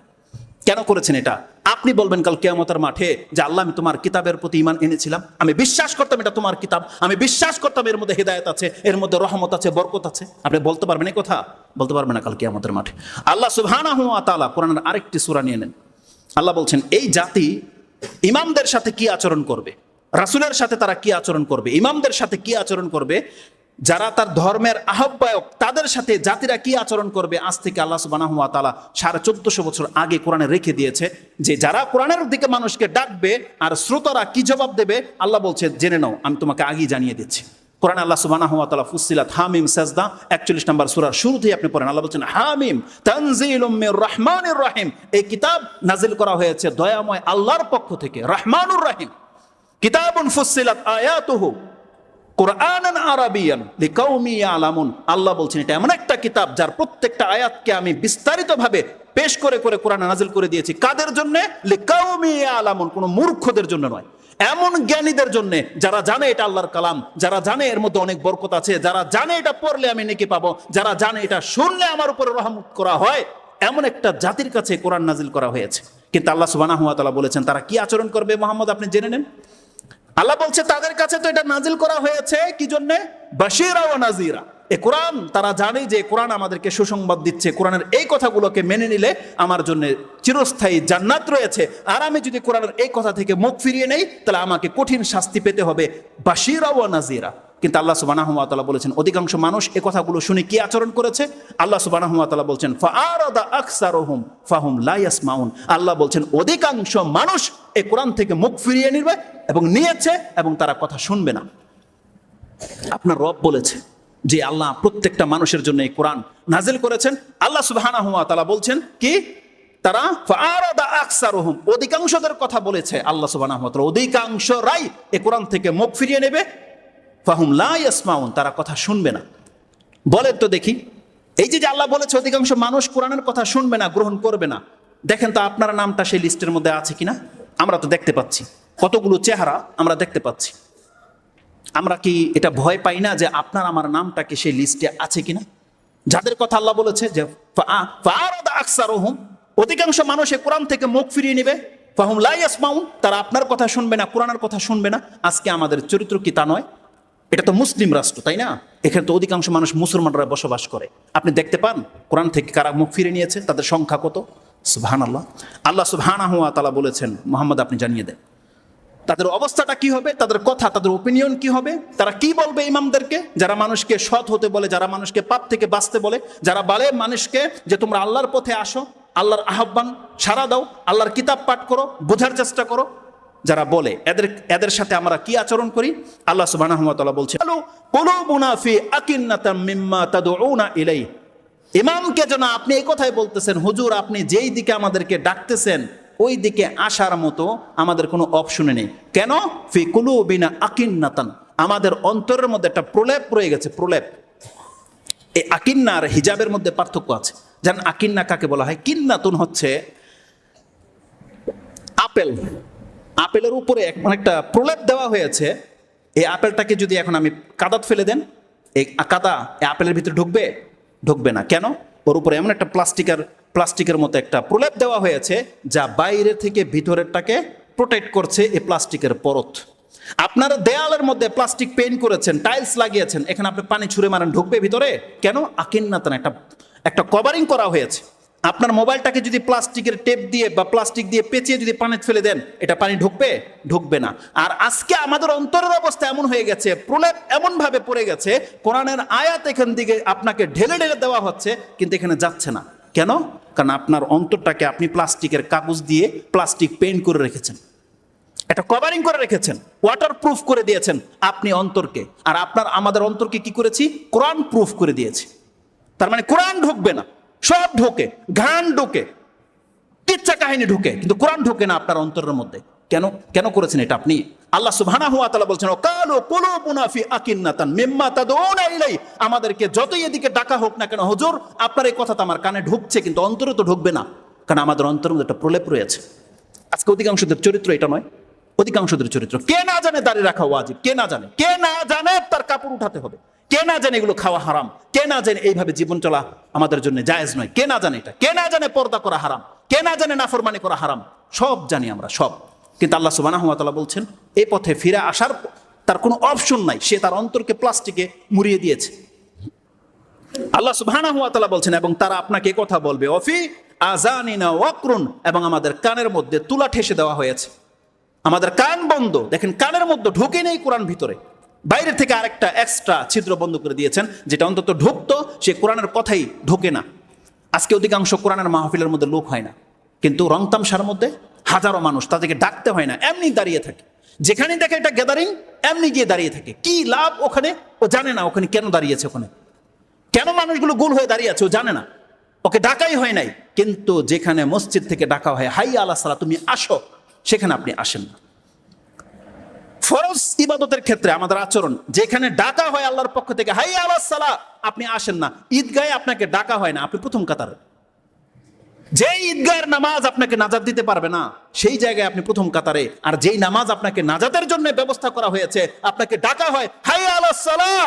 কেন করেছেন এটা? আপনি বলবেন কাল কিয়ামতের মাঠে যে আল্লাহ আমি তোমার কিতাবের প্রতি ঈমান এনেছিলাম, আমি বিশ্বাস করতাম এটা তোমার কিতাব, আমি বিশ্বাস করতাম এর মধ্যে হিদায়াত আছে, এর মধ্যে রহমত আছে, বরকত আছে। আপনি বলতে পারবেন এই কথা? বলতে পারবেন না কাল কিয়ামতের মাঠে। আল্লাহ সুবহানাহু ওয়া তাআলা কোরআনের আরেকটি সূরা নিয়ে নেন। আল্লাহ বলছেন এই জাতি ইমামদের সাথে কি আচরণ করবে, রাসূলের সাথে তারা কি আচরণ করবে, ইমামদের সাথে কি আচরণ করবে, যারা তার ধর্মের আহ্বায়ক তাদের সাথে জাতিরা কি আচরণ করবে, আজ থেকে আল্লাহ সুবহানাহু ওয়া তাআলা 1450 বছর আগে কোরআনে রেখে দিয়েছে যে যারা কোরআনের দিকে মানুষকে ডাকবে আর শ্রোতারা কি জবাব দেবে। আল্লাহ বলছে জেনে নাও, আমি তোমাকে আগেই জানিয়ে দিচ্ছি। কোরআন আল্লাহ সুবহানাহু ওয়া তাআলা ফুসসিলাত হামিম সাজদা 41 নম্বর সূরার শুরুতেই আপনি পড়েন, আল্লাহ বলছেন হামিম তানজিলুম মির রহমানির রহিম, এই কিতাব নাজিল করা হয়েছে দয়াময় আল্লাহর পক্ষ থেকে, রহমানুর রহিম। কিতাবুন ফুসসিলাত আয়াতুহু কুরআনান আরাবিয়ান লিকাউমি ইয়ালামুন, আল্লাহ বলছেন এটা এমন একটা কিতাব যার প্রত্যেকটা আয়াতকে আমি বিস্তারিতভাবে পেশ করে করে কোরআনে নাজিল করে দিয়েছি। কাদের জন্য? লিকাউমি ইয়ালামুন, কোনো মূর্খদের জন্য নয়, এমন জ্ঞানীদের জন্য যারা জানে এটা আল্লাহর কালাম, যারা জানে এর মধ্যে অনেক বরকত আছে, যারা জানে এটা পড়লে আমি নেকি পাবো, যারা জানে এটা শুনলে আমার উপরে রহমত করা হয়, এমন একটা জাতির কাছে কোরআন নাজিল করা হয়েছে। কিন্তু আল্লাহ সুবহানাহু ওয়া তাআলা বলেছেন তারা কি আচরণ করবে মুহাম্মদ আপনি জেনে নেন। আল্লাহ বলছে তাদের কাছে তো এটা নাজিল করা হয়েছে কি জন্য? বাশীরা ওয়া নাযীরা, এই কোরআন তারা জানে যে কোরআন আমাদেরকে সুসংবাদ দিচ্ছে, কোরআনের এই কথাগুলোকে মেনে নিলে আমার জন্য চিরস্থায়ী জান্নাত রয়েছে, আর আমি যদি কোরআনের এই কথা থেকে মুখ ফিরিয়ে নেই তাহলে আমাকে কঠিন শাস্তি পেতে হবে। বাশীরা ওয়া নাযীরা। কিন্তু আল্লাহ সুবহানাহু ওয়া তাআলা বলেছেন অধিকাংশ মানুষ এই কথাগুলো শুনে কি আচরণ করেছে? আল্লাহ সুবহানাহু ওয়া তাআলা বলছেন ফাআরাদা আকসারুহুম ফাহুম লা ইয়াসমাউন, আল্লাহ বলছেন অধিকাংশ মানুষ এই কোরআন থেকে মুখ ফিরিয়ে নেবে এবং নিয়েছে এবং তারা কথা শুনবে না। আপনার রব বলেছে যে আল্লাহ প্রত্যেকটা মানুষের জন্য এই কোরআন নাজিল করেছেন। আল্লাহ সুবহানাহু ওয়া তাআলা বলছেন কি? তারা ফাআরাদা আকসারুহুম, অধিকাংশদের কথা বলেছে আল্লাহ সুবহানাহু ওয়া তাআলা, অধিকাংশরাই এই কোরআন থেকে মুখ ফিরিয়ে নেবে। ফাহুম লা ইয়াসমাউন, তারা কথা শুনবে না। বলেন তো দেখি, এই যে আল্লাহ বলেছে অধিকাংশ মানুষ কোরআনের কথা শুনবে না, গ্রহণ করবে না, দেখেন তো আপনার নামটা সেই লিস্টের মধ্যে আছে কিনা? আমরা তো দেখতে পাচ্ছি কতগুলো চেহারা আমরা দেখতে পাচ্ছি। আমরা কি এটা ভয় পাই না যে আপনার আমার নামটা কি সেই লিস্টে আছে কিনা? যাদের কথা আল্লাহ বলেছে যে ফাআরাদা আকসারুহুম, অধিকাংশ মানুষ এই কোরআন থেকে মুখ ফিরিয়ে নেবে। ফাহুম লা ইয়াসমাউন, তারা আপনার কথা শুনবে না, কোরআনের কথা শুনবে না। আজকে আমাদের চরিত্র কি তা নয়? এটা তো মুসলিম রাষ্ট্র, তাই না? এখানে তো অধিকাংশ মানুষ মুসলমানরা বসবাস করে। আপনি দেখতে পান কোরআন থেকে কারা মুখ ফিরে নিয়েছে, তাদের সংখ্যা কত? সুবহানাল্লাহ। আল্লাহ সুবহানাহু ওয়া তাআলা বলেছেন মুহাম্মদ আপনি জানিয়ে দেন তাদের অবস্থাটা কি হবে, তাদের কথা, তাদের ওপিনিয়ন কি হবে, তারা কি বলবে ইমামদেরকে, যারা মানুষকে সৎ হতে বলে, যারা মানুষকে পাপ থেকে বাঁচতে বলে, যারা বলে মানুষকে যে তোমরা আল্লাহর পথে আসো, আল্লাহর আহ্বান সাড়া দাও, আল্লাহর কিতাব পাঠ করো, বোঝার চেষ্টা করো। যারা বলে এদের সাথে আমরা কি আচরণ করি? আল্লাহ সুবহানাহু ওয়া তাআলা বলছেন, কুলুবুনা ফি আকিন্নাতাম মিম্মা তাদউনা ইলাইহি। ইমামকে যেন আপনি এই কথাই বলতেছেন, হুজুর আপনি যেই দিকে আমাদেরকে ডাকতেছেন ওই দিকে আসার মতো আমাদের কোনো অপশনে নেই। কেন? ফি কুলুবিনা আকিন্নাতান, আমাদের অন্তরের মধ্যে একটা প্রলেপ রয়ে গেছে, প্রলেপ। এই আকিন্না আর হিজাবের মধ্যে পার্থক্য আছে। জানেন আকিন্না কাকে বলা হয়? কিন্নাতুন হচ্ছে আপেল, আপেলের উপরে একটা প্রলেপ দেওয়া হয়েছে। এই আপেলটাকে যদি এখন আমি কাদাত ফেলে দেন, এই কাদা এই আপেলের ভিতরে ঢুকবে? ঢুকবে না। কেন? ওর উপরে এমন একটা প্লাস্টিকের মতো একটা প্রলেপ দেওয়া হয়েছে যা বাইরে থেকে ভিতরেরটাকে প্রোটেক্ট করছে, এই প্লাস্টিকের পরত। আপনারা দেয়ালের মধ্যে প্লাস্টিক পেইন্ট করেছেন, টাইলস লাগিয়েছেন, এখানে আপনি পানি ছুঁড়ে মারেন, ঢুকবে ভিতরে? কেন? আকিন্নাতান, একটা কভারিং করা হয়েছে। আপনার মোবাইলটাকে যদি প্লাস্টিকের টেপ দিয়ে বা প্লাস্টিক দিয়ে পেঁচিয়ে যদি পানিতে ফেলে দেন, এটা পানি ঢুকবে? ঢুকবে না। আর আজকে আমাদের অন্তরের অবস্থা এমন হয়ে গেছে, প্রলেপ এমন ভাবে পড়ে গেছে, কোরআনের আয়াত এখান দিকে আপনাকে ঢেলে ঢেলে দেওয়া হচ্ছে, কিন্তু এখানে যাচ্ছে না। কেন? কারণ আপনার অন্তরটাকে আপনি প্লাস্টিকের কাগজ দিয়ে প্লাস্টিক পেইন্ট করে রেখেছেন, এটা কভারিং করে রেখেছেন, ওয়াটার প্রুফ করে দিয়েছেন আপনি অন্তরকে। আর আমাদের অন্তরকে কি করেছি? কোরআন প্রুফ করে দিয়েছি। তার মানে কোরআন ঢুকবে না, সব ঢোকে, গান ঢোকে, কিচ্ছা কাহিনী ঢোকে, কিন্তু কোরআন ঢোকে না আপনার অন্তরের মধ্যে। কেন? কেন করেছেন এটা আপনি? আল্লাহ সুবহানাহু ওয়া তাআলা বলছেন, ওয়াকালু কুলুবুনা ফি আকিন্নাতান মিম্মা তাদউনা ইলাই। আমাদেরকে যতই এদিকে ডাকা হোক না কেন, হুজুর আপনার এই কথা তো আমার কানে ঢুকছে, কিন্তু অন্তরে তো ঢুকবে না, কারণ আমাদের অন্তরের মধ্যে একটা প্রলেপ রয়েছে। আজকে অধিকাংশদের চরিত্র এটা নয়। অধিকাংশদের চরিত্র, কে না জানে দাঁড়িয়ে রাখা ওয়াজিব, কে না জানে, কে না জানে তার কাপড় উঠাতে হবে, কে না জানে এগুলো খাওয়া হারাম, কে না জানে এইভাবে জীবন চলা আমাদের জন্য জায়েজ নয়, কে না জানে এটা, কে না জানে পর্দা করা হারাম, কে না জানে নাফরমানি করা হারাম। সব জানি আমরা, সব। কিন্তু আল্লাহ সুবহানাহু ওয়া তাআলা বলছেন এই পথে ফিরে আসার তার কোনো অপশন নাই, সে তার অন্তরকে প্লাস্টিকে মুড়িয়ে দিয়েছে। আল্লাহ সুবহানাহু ওয়া তাআলা বলছেন, এবং তারা আপনাকে কথা বলবে, অফি আযানিনা ওয়াকরুন, এবং আমাদের কানের মধ্যে তুলা ঠেসে দেওয়া হয়েছে, আমাদের কান বন্ধ। দেখেন কানের মধ্যে ঢুকে নেই কোরআন, ভিতরে বাইরে থেকে আরেকটা এক্সট্রা ছিদ্র বন্ধ করে দিয়েছেন, যেটা অন্তত ঢুকতো, সে কোরআনের কথাই ঢোকে না। আজকে অধিকাংশ কোরআনের মাহফিলের মধ্যে লোক হয় না, কিন্তু রং তামসার মধ্যে হাজারো মানুষ, তাদেরকে ডাকতে হয় না, এমনি দাঁড়িয়ে থাকে। যেখানে দেখে এটা গ্যাদারিং, এমনি গিয়ে দাঁড়িয়ে থাকে। কি লাভ ওখানে? ও জানে না ওখানে কেন দাঁড়িয়েছে, ওখানে কেন মানুষগুলো গোল হয়ে দাঁড়িয়ে আছে, ও জানে না, ওকে ডাকাই হয় নাই। কিন্তু যেখানে মসজিদ থেকে ডাকা হয়, হাইয়া আলা সালাহ, তুমি আসো, সেখানে আপনি আসেন না। ফরজ ইবাদতের ক্ষেত্রে আমাদের আচরণ, যেখানে ডাকা হয় আল্লাহর পক্ষ থেকে, হাইয়া আলা সালাহ, আপনি আসেন না। ঈদগাহে আপনাকে ডাকা হয় না, আপনি প্রথম কাতারে। যে ঈদগাহের নামাজ আপনাকে নাজাত দিতে পারবে না, সেই জায়গায় আপনি প্রথম কাতারে। আর যেই নামাজ আপনাকে নাজাতের জন্য ব্যবস্থা করা হয়েছে, আপনাকে ডাকা হয়, হাইয়া আলা সালাহ,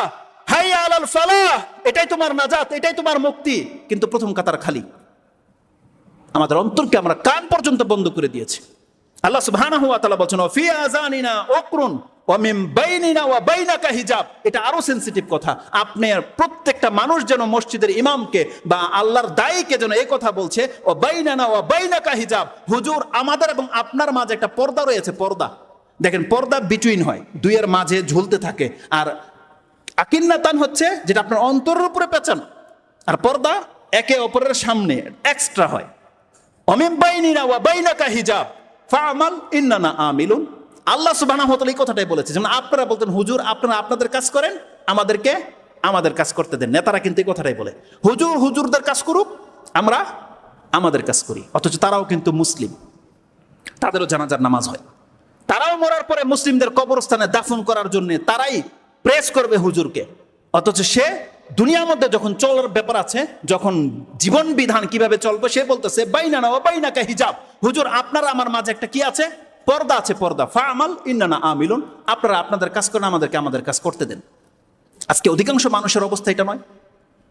হাইয়া আলাল ফালাহ, এটাই তোমার নাজাত, এটাই তোমার মুক্তি, কিন্তু প্রথম কাতার খালি। আমাদের অন্তরকে আমরা কান পর্যন্ত বন্ধ করে দিয়েছি। আল্লাহ সুবহানাহু ওয়া তাআলা বলেন, ফি আযানিনা ওয়াকরুন ওয়া মিন বাইনিনা ওয়া বাইনাকা হিজাব। এটা আরো সেনসিটিভ কথা। আপনার প্রত্যেকটা মানুষ যেন মসজিদের ইমামকে বা আল্লাহর দায়ীকে যেন এই কথা বলছে, ওয়া বাইনানা ওয়া বাইনাকা হিজাব, হুজুর আমাদের এবং আপনার মাঝে একটা পর্দা রয়েছে। পর্দা, দেখেন পর্দা বিটুইন হয়, দুইয়ের মাঝে ঝুলতে থাকে। আর আকিন্নাতান হচ্ছে যেটা আপনার অন্তরের উপরে পেঁচান, আর পর্দা একে অপরের সামনে এক্সট্রা হয়। ওমিন বাইনিনা ওয়া বাইনাকা হিজাব ফাআমাল ইন্নানা আমিলুন। আল্লাহ সুবহানাহু ওয়া তাআলা এই কথাটাই বলেছে। যেমন আপনারা বলতেন, হুজুর আপনারা আপনাদের কাজ করেন, আমাদেরকে আমাদের কাজ করতে দেন। নেতারা কিন্তু এই কথাটাই বলে, হুজুর হুজুরদের কাজ করুক, আমরা আমাদের কাজ করি। অথচ তারাও কিন্তু মুসলিম, তাদেরও জানাজার নামাজ হয়, তারাও মরার পরে মুসলিমদের কবরস্থানে দাফন করার জন্য তারাই প্রেস করবে হুজুরকে। অথচ সে দুনিয়ার মধ্যে যখন চলার ব্যাপার আছে, যখন জীবন বিধান কিভাবে চলবে, সে বলতেছে বাইনানা ওয়া বাইনাকা হিজাব, হুজুর আপনারা আমার মাঝে একটা কি আছে? পর্দা আছে, পর্দা। ফাআমাল ইন্নানা আমিলুন, আপনারা আপনাদের কাজ করেন, আমাদেরকে আমাদের কাজ করতে দেন। আজকে অধিকাংশ মানুষের অবস্থা এটা নয়।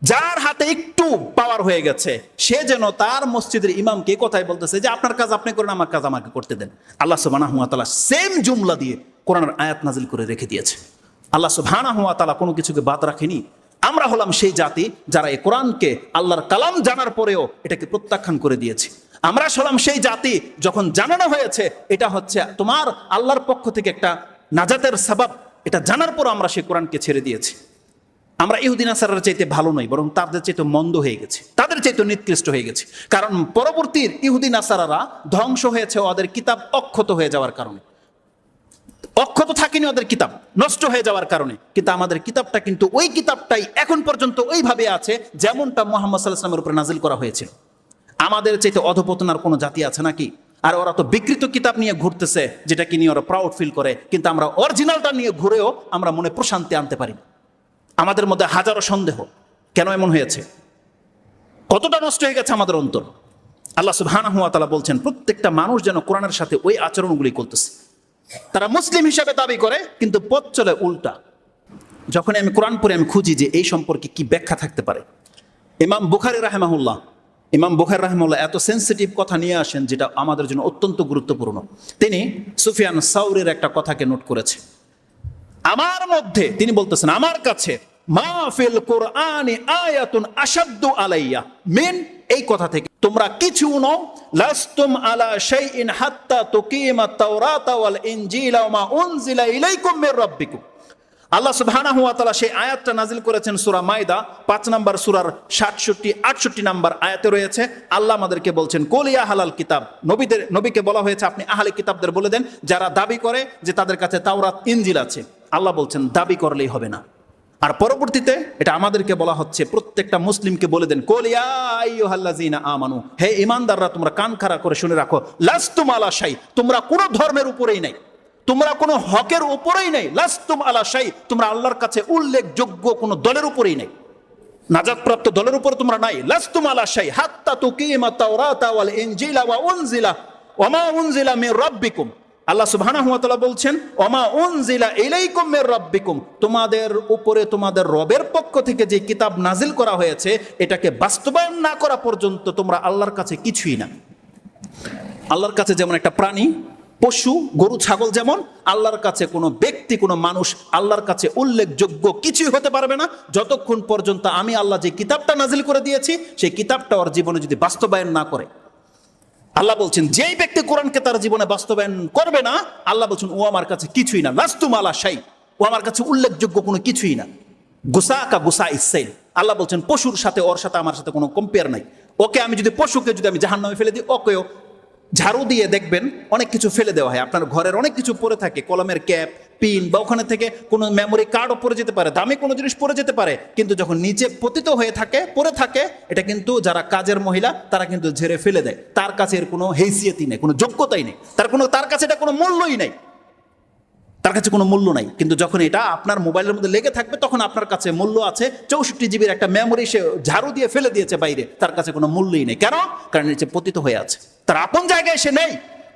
যার হাতে একটু পাওয়ার হয়ে গেছে, সে যেন তার মসজিদের ইমামকে কথাই বলতেছে যে আপনার কাজ আপনি করেন, আমার কাজ আমাকে করতে দেন। আল্লাহ সুবহানাহু ওয়া তাআলা সেম জুমলা দিয়ে কোরআনের আয়াত নাজিল করে রেখে দিয়েছে। আল্লাহ সুবহানাহু ওয়া তাআলা কোনো কিছুকে বাদ রাখেনি। আমরা হলাম সেই জাতি যারা এই কোরআনকে আল্লাহর কালাম জানার পরেও এটাকে প্রত্যাখ্যান করে দিয়েছে। আমরা হলাম সেই জাতি, যখন জানানো হয়েছে এটা হচ্ছে তোমার আল্লাহর পক্ষ থেকে একটা নাজাতের সাবাব, এটা জানার পর আমরা সেই কোরআনকে ছেড়ে দিয়েছি। আমরা ইহুদি নাসারার চাইতে ভালো নই, বরং তাদের চাইতে মন্দ হয়ে গেছে, তাদের চাইতে নিকৃষ্ট হয়ে গেছে। কারণ পরবর্তীর ইহুদি নাসারারা ধ্বংস হয়েছে ওদের কিতাব অক্ষত হয়ে যাওয়ার কারণে। অক্ষত থাকেনি ওদের কিতাব নষ্ট হয়ে যাওয়ার কারণে, কিন্তু আমাদের কিতাবটা কিন্তু ওই কিতাবটাই এখন পর্যন্ত ওইভাবে আছে যেমনটা মুহাম্মদ সাল্লাল্লাহু আলাইহি ওয়াসাল্লামের উপরে নাজিল করা হয়েছিল। আমাদের চাইতে অধপতন আর কোনো জাতি আছে নাকি? আর ওরা তো বিকৃত কিতাব নিয়ে ঘুরতেছে, যেটাকে নিয়ে ওরা প্রাউড ফিল করে, কিন্তু আমরা অরিজিনালটা নিয়ে ঘুরেও আমরা মনে প্রশান্তি আনতে পারি না। আমাদের মধ্যে হাজারো সন্দেহ, কেন এমন হয়েছে? কতটা নষ্ট হয়ে গেছে আমাদের অন্তর। আল্লাহ সুবহানাহু ওয়া তাআলা বলছেন প্রত্যেকটা মানুষ যেন কোরআনের সাথে ওই আচরণগুলি করতেছে। তারা মুসলিম হিসাবে দাবি করে কিন্তু পথ চলে উল্টা। যখন আমি কোরআন পড়ে আমি খুঁজি যে এই সম্পর্কে কি ব্যাখ্যা থাকতে পারে, ইমাম বুখারী রাহিমাহুল্লাহ এত সেন্সিটিভ কথা নিয়ে আসেন যেটা আমাদের জন্য অত্যন্ত গুরুত্বপূর্ণ। তিনি সুফিয়ান সাউরির একটা কথাকে নোট করেছে। আমার মধ্যে তিনি বলতেছেন, আমার কাছে মা ফিল কুরআনি আয়াতুন আশাদ্দু আলাইয়া মিন, এই কথা থেকে তোমরা কিছু নও, লাস্তুম আলা শাইইন হাত্তা তুকিমাত তাওরাতা ওয়াল ইনজিলা ওয়া মা উনজিলা ইলাইকুম মির রাব্বিকুম। আল্লাহ সুবহানাহু ওয়া তাআলা সেই আয়াতটা নাজিল করেছেন সূরা মাইদা 5 নম্বর সূরার 67-68 নম্বর আয়াতে রয়েছে। আল্লাহ আমাদেরকে বলছেন কুল ইয়া আহলাল কিতাব, নবীকে বলা হয়েছে আপনি আহলে কিতাবদের বলে দেন যারা দাবি করে যে তাদের কাছে তাওরাত ইনজিল আছে। আল্লাহ বলছেন দাবি করলেই হবে না। আর পরবর্তীতে এটা আমাদেরকে বলা হচ্ছে প্রত্যেকটা মুসলিমকে বলে দেন কুল ইয়া আইয়ুহাল্লাযিনা আমানু, হে ঈমানদাররা তোমরা কান খাড়া করে শুনে রাখো, লাস্তুম আলা শাই, তোমরা কোনো ধর্মের উপরেই নাই, তোমরা কোনো হকের উপরেই নেই, লাস্তুম আলা শাই, তোমরা আল্লাহর কাছে উল্লেখযোগ্য কোনো দলের উপরেই নেই, নাজাতপ্রাপ্ত দলের উপর তোমরা নাই। লাস্তুম আলা শাই হাত্তা তুকিমাত তাওরাতা ওয়াল ইনজিলা ওয়া উনজিলা ওয়া মা উনজিলা মির রাব্বিকুম। আল্লাহ সুবহানাহু ওয়া তাআলা বলছেন ওয়া মা উনজিলা ইলাইকুম মির রাব্বিকুম, তোমাদের উপরে তোমাদের রবের পক্ষ থেকে যে কিতাব নাজিল করা হয়েছে এটাকে বাস্তবায়ন না করা পর্যন্ত তোমরা আল্লাহর কাছে কিছুই না। আল্লাহর কাছে যেমন একটা প্রাণী, পশু, গরু, ছাগল, যেমন আল্লাহর কাছে কোনো ব্যক্তি, কোনো মানুষ আল্লাহর কাছে উল্লেখযোগ্য কিছুই হতে পারবে না যতক্ষণ পর্যন্ত আমি আল্লাহ যে কিতাবটা নাজিল করে দিয়েছি সেই কিতাবটা ওর জীবনে যদি বাস্তবায়ন না করে। আল্লাহ বলছেন যেই ব্যক্তি কোরআনকে তার জীবনে বাস্তবায়ন করবে না, আল্লাহ বলছেন ও আমার কাছে কিছুই না, লাস্তুম আলা শাই, ও আমার কাছে উল্লেখযোগ্য কোনো কিছুই না। গুসাকা গুসা ইসাইল, আল্লাহ বলছেন পশুর সাথে ওর সাথে আমার সাথে কোনো কম্পেয়ার নাই। ওকে আমি যদি পশুকে যদি আমি জাহান্নামে ফেলে দিই, ওকেও ঝাড়ু দিয়ে দেখবেন অনেক কিছু ফেলে দেওয়া হয়। আপনার ঘরের অনেক কিছু পড়ে থাকে, কলমের ক্যাপ, পিন, বা ওখানে থেকে কোনো মেমোরি কার্ডও পড়ে যেতে পারে, দামি কোনো জিনিস পড়ে যেতে পারে, কিন্তু যখন নিচে পতিত হয়ে থাকে, পড়ে থাকে, এটা কিন্তু যারা কাজের মহিলা তারা কিন্তু ঝেড়ে ফেলে দেয়। তার কাছে এর কোনো হেসিয়তই নেই, কোনো যোগ্যতাই নেই, তার কাছে এটা কোনো মূল্যই নেই, তার কাছে কোনো মূল্য নাই। কিন্তু যখন এটা আপনার মোবাইলের মধ্যে লেগে থাকবে তখন আপনার কাছে মূল্য আছে। 64 জিবির একটা মেমোরি সে ঝাড়ু দিয়ে ফেলে দিয়েছে বাইরে, তার কাছে কোনো মূল্যই নেই। কেন? কারণ নিচে পতিত হয়ে আছে, তার আপন জায়গায় সে নেই।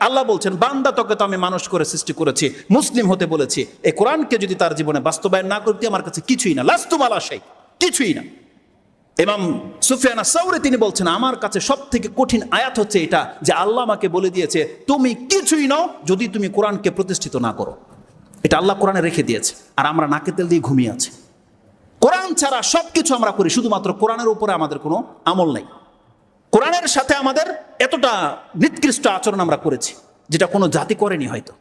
আল্লাহ বলছেন বান্দা তোকে তো আমি মানুষ করে সৃষ্টি করেছি, মুসলিম হতে বলেছি, এই কোরআনকে যদি তার জীবনে বাস্তবায়ন না করতে আমার কাছে কিছুই না, লাস্তুম আলা শাই, কিছুই না। ইমাম সুফিয়ান সাউরি তিনি বলছেন আমার কাছে সব থেকে কঠিন আয়াত হচ্ছে এটা যে আল্লাহ আমাকে বলে দিয়েছে তুমি কিছুই নাও যদি তুমি কোরআনকে প্রতিষ্ঠিত না করো। এটা আল্লাহ কোরআনে রেখে দিয়েছে, আর আমরা নাকে তেল দিয়ে ঘুমিয়ে আছি। কোরআন ছাড়া সবকিছু আমরা করি, শুধুমাত্র কোরআনের উপরে আমাদের কোনো আমল নাই। কোরআনের সাথে আমাদের এতটা নিকৃষ্ট আচরণ আমরা করেছি যেটা কোনো জাতি করেনি হয়তো।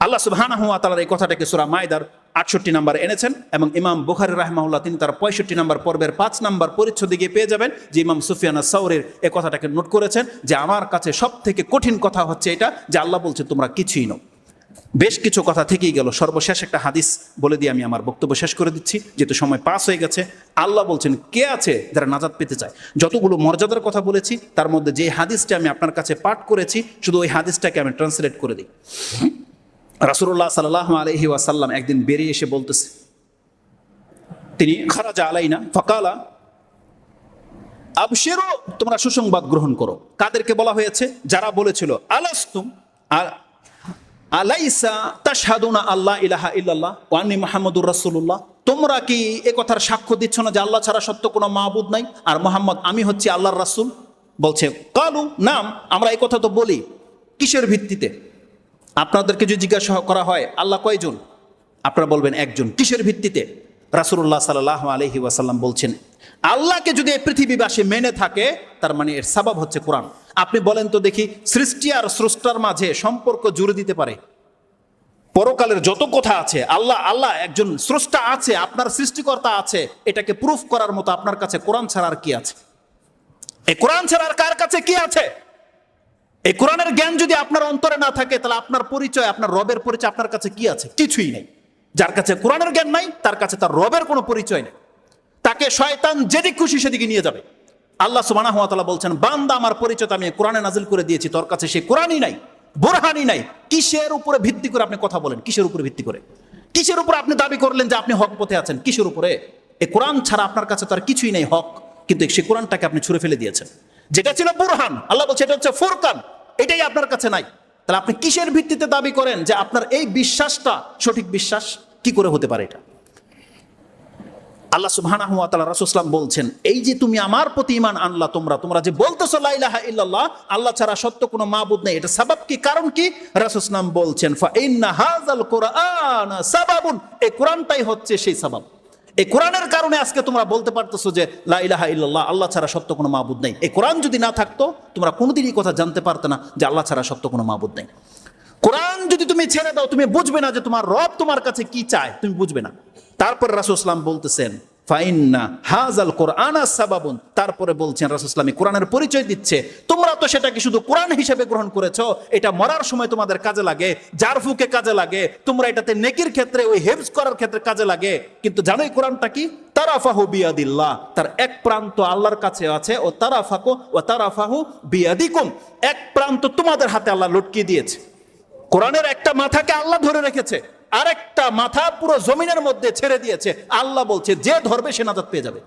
আল্লাহ সুবহানাহু ওয়া তাআলা এই কথাটাকে সূরা মাইদার 68 নম্বর এনেছেন, এবং ইমাম বুখারী রাহিমাহুল্লাহ তিনি তার 65 নম্বর পর্বের 5 নম্বর পরিচ্ছদে গিয়ে পেয়ে যাবেন যে ইমাম সুফিয়ান সাউরির এই কথাটাকে নোট করেছেন যে আমার কাছে সব থেকে কঠিন কথা হচ্ছে এটা যে আল্লাহ বলছে তোমরা কিছুই নাও। বেশ কিছু কথা থেকেই গেল, সর্বশেষ একটা হাদিস বলে দিয়ে আমি আমার বক্তব্য শেষ করে দিচ্ছি যেহেতু সময় পাস হয়ে গেছে। আল্লাহ বলছেন কে আছে যারা নাজাত পেতে চায়। যতগুলো মর্যাদার কথা বলেছি তার মধ্যে যে হাদিসটা আমি আপনার কাছে পাঠ করেছি শুধু ওই হাদিসটাকে আমি ট্রান্সলেট করে দিই। রাসূলুল্লাহ সাল্লাল্লাহু আলাইহি ওয়াসাল্লাম একদিন বেরিয়ে এসে বলতেছে, তিনি খারাজা আলাইনা ফাকালা আবশিরু, তোমরা সুসংবাদ গ্রহণ করো। কাদেরকে বলা হয়েছে? যারা বলেছিল আলাস্তুম আলাইসা তাশহাদুনা আল্লাহ ইলাহা ইল্লাল্লাহ ওয়া আন্নী মুহাম্মাদুর রাসূলুল্লাহ, তোমরা কি এ কথার সাক্ষ্য দিচ্ছ না যে আল্লাহ ছাড়া সত্য কোনো মাবুদ নাই আর মুহাম্মদ আমি হচ্ছি আল্লাহর রাসূল? বলছে কালু নাম, আমরা এই কথা তো বলি। কিসের ভিত্তিতে? আপনাদেরকে যদি জিজ্ঞাসা করা হয় আল্লাহ কয়জন, আপনারা বলবেন একজন। কিসের ভিত্তিতে? রাসূলুল্লাহ সাল্লাল্লাহু আলাইহি ওয়াসাল্লাম বলছেন আল্লাহকে যদি এই পৃথিবীবাসী মেনে থাকে তার মানে এর সাবাব হচ্ছে কোরআন। আপনি বলেন তো দেখি সৃষ্টি আর স্রষ্টার মাঝে সম্পর্ক জুড়ে দিতে পারে পরকালের যত কথা আছে, আল্লাহ একজন স্রষ্টা আছে, আপনার সৃষ্টিকর্তা আছে, এটাকে প্রুফ করার মতো আপনার কাছে কোরআন ছাড়া আর কি আছে? এই কোরআন ছাড়া আর কার কাছে কি আছে? এই কোরআনের জ্ঞান যদি আপনার অন্তরে না থাকে, তাহলে আপনার পরিচয়, আপনার রবের পরিচয় আপনার কাছে কি আছে? কিছুই নেই। যার কাছে কোরআনের জ্ঞান নাই, তার কাছে তার রবের কোনো পরিচয় নেই। তাকে শয়তান যেদিক খুশি সেদিকে নিয়ে যাবে। আল্লাহ সুবহানাহু ওয়া তাআলা বলছেন, বান্দা আমার পরিচয় আমি কোরআনে নাজিল করে দিয়েছি, তোর কাছে সেই কোরআনই নাই, বোরহানই নাই। কিসের উপরে ভিত্তি করে আপনি কথা বলেন? কিসের উপরে ভিত্তি করে? কিসের উপরে আপনি দাবি করলেন যে আপনি হক পথে আছেন? কিসের উপরে? এই কোরআন ছাড়া আপনার কাছে তার কিছুই নেই হক, কিন্তু সেই কোরআনটাকে আপনি ছুঁড়ে ফেলে দিয়েছেন। যেটা ছিল বুরহান, আল্লাহ বলছে এটা হচ্ছে ফুরকান, এটাই আপনার কাছে নাই। তাহলে আপনি কিসের ভিত্তিতে দাবি করেন যে আপনার এই বিশ্বাসটা সঠিক বিশ্বাস? কি করে হতে পারে এটা? আল্লাহ সুবহানাহু ওয়া তাআলা রাসূল সাল্লাল্লাহু আলাইহি ওয়াসাল্লাম বলছেন, এই যে তুমি আমার প্রতি ঈমান আনলা, তোমরা যে বলতেছো লা ইলাহা ইল্লাল্লাহ, আল্লাহ ছাড়া সত্য কোনো মাবুদ নেই, এটা সাবাব কি, কারণ কি? রাসূল সাল্লাল্লাহু আলাইহি ওয়াসাল্লাম বলছেন, ফা ইন্না হাযাল কুরআন সাবাবুন, এই কোরআনটাই হচ্ছে সেই সাবাব। এই কোরআনের কারণে আজকে তোমরা বলতে পারতেছো যে লা ইলাহা ইল্লাল্লাহ, আল্লাহ ছাড়া সত্য কোনো মাবুদ নেই। এই কোরআন যদি না থাকতো, তোমরা কোনোদিনই কথা জানতে পারতে না যে আল্লাহ ছাড়া সত্য কোনো মাবুদ নেই। কোরআন যদি তুমি ছেড়ে দাও, তুমি বুঝবে না যে তোমার রব তোমার কাছে কি চায়, তুমি বুঝবে না। তারপর রাসূল সাল্লাল্লাহু আলাইহি ওয়াসাল্লাম বলতেছেন, ফাইন্না হাযাল কুরআনা সাবাবুন, তারপরে বলছেন রাসূল সাল্লাল্লাহু আলাইহি ওয়াসাল্লাম কোরআনের পরিচয় দিচ্ছে, তোমরা তো সেটাকে শুধু কোরআন হিসেবে গ্রহণ করেছো, এটা মরার সময় তোমাদের কাজে লাগে, জারফুকে কাজে লাগে, তোমরা এটাতে নেকির ক্ষেত্রে, ওই হেফজ করার ক্ষেত্রে কাজে লাগে। কিন্তু জানো এই কোরআনটা কি? তারাফাহু বিয়াদিল্লাহ, তার এক প্রান্ত আল্লাহর কাছে আছে, ও তারাফাকু ওয়া তারাফাহু বিয়াদিকুম, এক প্রান্ত তোমাদের হাতে আল্লাহ লটকিয়ে দিয়েছে। কোরআনের একটা মাথাকে আল্লাহ ধরে রেখেছে, আরেকটা মাথা পুরো জমিনের মধ্যে ছেড়ে দিয়েছে। আল্লাহ বলছে যে ধরবে সে নাজাত পেয়ে যাবে।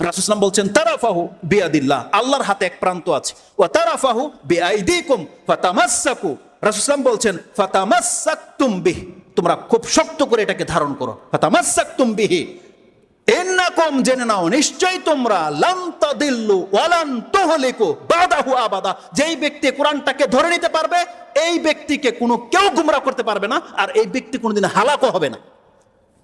রাসূল সাল্লাল্লাহু বলছেন, তারাফাহু বিয়াদিল্লাহ, আল্লাহর হাতে এক প্রান্ত আছে, ওয়া তারাফাহু বিআইদিকুম ফাতামাসসাকু, রাসূল সাল্লাল্লাহু বলছেন ফাতামাসসাকতুম বিহি, তোমরা খুব শক্ত করে এটাকে ধারণ করো। ফাতামাসসাকতুম বিহি, ইন্নাকুম, জেনে নাও নিশ্চয়ই তোমরা, লাম তাদিল্লু ওয়া লান তুহলিকু বাদাহু আবাদা, যেই ব্যক্তি কোরআনটাকে ধরে নিতে পারবে, এই ব্যক্তিকে কোনো কেউ গুমরাহ করতে পারবে না, আর এই ব্যক্তি কোনোদিন হালাকও হবে না।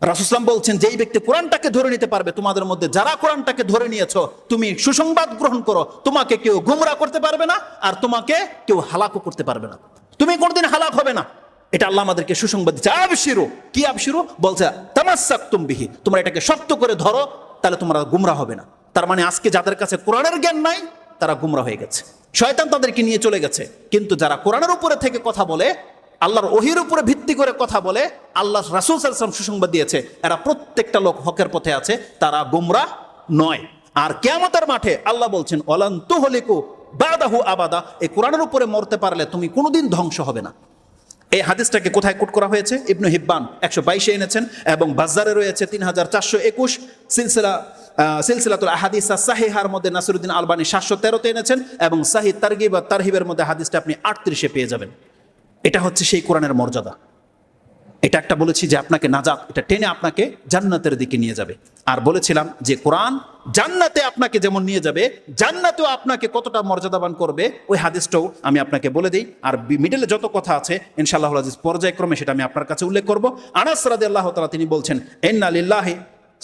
রাসূল সাল্লাল্লাহু বলছেন, যেই ব্যক্তি কোরআনটাকে ধরে নিতে পারবে, তোমাদের মধ্যে যারা কোরআনটাকে ধরে নিয়েছো, তুমি সুসংবাদ গ্রহণ করো, তোমাকে কেউ গুমরাহ করতে পারবে না, আর তোমাকে কেউ হালাকও করতে পারবে না, তুমি কোনোদিন হালাক হবে না। এটা আল্লাহ আমাদেরকে সুসংবাদ দিচ্ছে। আবশিরু, কি আবশিরু? বলছে তামাসসাকতুম বিহি, তোমরা এটাকে শক্ত করে ধরো, তাহলে তোমরা গুমরাহ হবে না। তার মানে আজকে যাদের কাছে কোরআনের জ্ঞান নাই, তারা গুমরাহ হয়ে গেছে, শয়তান তাদেরকে নিয়ে চলে গেছে। কিন্তু যারা কোরআনের উপরে থেকে কথা বলে, আল্লাহর ওহির উপরে ভিত্তি করে কথা বলে, আল্লাহ রাসূল সাল্লাল্লাহু আলাইহি ওয়াসাল্লাম সুসংবাদ দিয়েছে, এরা প্রত্যেকটা লোক হকের পথে আছে, তারা গুমরাহ নয়। আর কিয়ামতের মাঠে আল্লাহ বলছেন, ওয়ালান তুহলিকু বাদাহু আবাদা, এই কোরআনের উপরে মরতে পারলে তুমি কোনোদিন ধ্বংস হবে না। এই হাদিসটাকে কোথায় কোট করা হয়েছে? ইবনে হিব্বান 122 এনেছেন, এবং বাজ্জারে রয়েছে 3421, সিলসিলাতুল আহাদিস সাহিহার মধ্যে নাসিরউদ্দিন আলবানী 713-তে এনেছেন, এবং সাহিহ তারগিব ওয়া তারহিবের মধ্যে হাদিসটা আপনি 38-এ পেয়ে যাবেন। এটা হচ্ছে সেই কোরআনের মর্যাদা। এটা একটা বলেছি যে আপনাকে নাজাত, এটা টেনে আপনাকে জান্নাতের দিকে নিয়ে যাবে। আর বলেছিলাম যে কোরআন জান্নাতে আপনাকে যেমন নিয়ে যাবে, জান্নাতেও আপনাকে কতটা মর্যাদাবান করবে, ওই হাদিসটাও আমি আপনাকে বলে দিই। আর মিডলে যত কথা আছে ইনশাআল্লাহ আজিজ পর্যায়ক্রমে সেটা আমি আপনার কাছে উল্লেখ করব। আনাস রাদিয়াল্লাহু তাআলা তিনি বলছেন, ইন্না লিল্লাহি,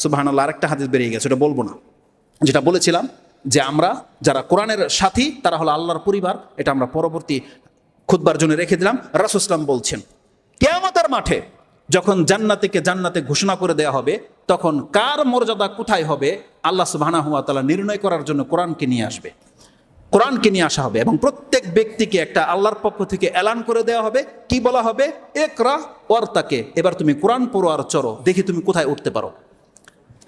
সুবহানাল্লাহ, আরেকটা হাদিস বেরিয়ে গেছে, ওটা বলবো না। যেটা বলেছিলাম যে আমরা যারা কোরআনের সাথী, তারা হলো আল্লাহর পরিবার, এটা আমরা পরবর্তী খুতবার জন্য রেখে দিলাম। রাসূল সাল্লাল্লাহু আলাইহি ওয়াসাল্লাম বলছেন, কিয়ামতের মাঠে যখন জান্নাতীকে জান্নাতে ঘোষণা করে দেয়া হবে, তখন কার মর্যাদা কোথায় হবে আল্লাহ সুবহানাহু ওয়া তাআলা নির্ণয় করার জন্য কোরআনকে নিয়ে আসবে, কোরআনকে নিয়ে আসা হবে, এবং প্রত্যেক ব্যক্তিকে একটা আল্লাহর পক্ষ থেকে এলান করে দেওয়া হবে। কি বলা হবে? ইকরা ওয়ারতাকে, এবার তুমি কোরআন পড়ো আর চলো, দেখি তুমি কোথায় উঠতে পারো।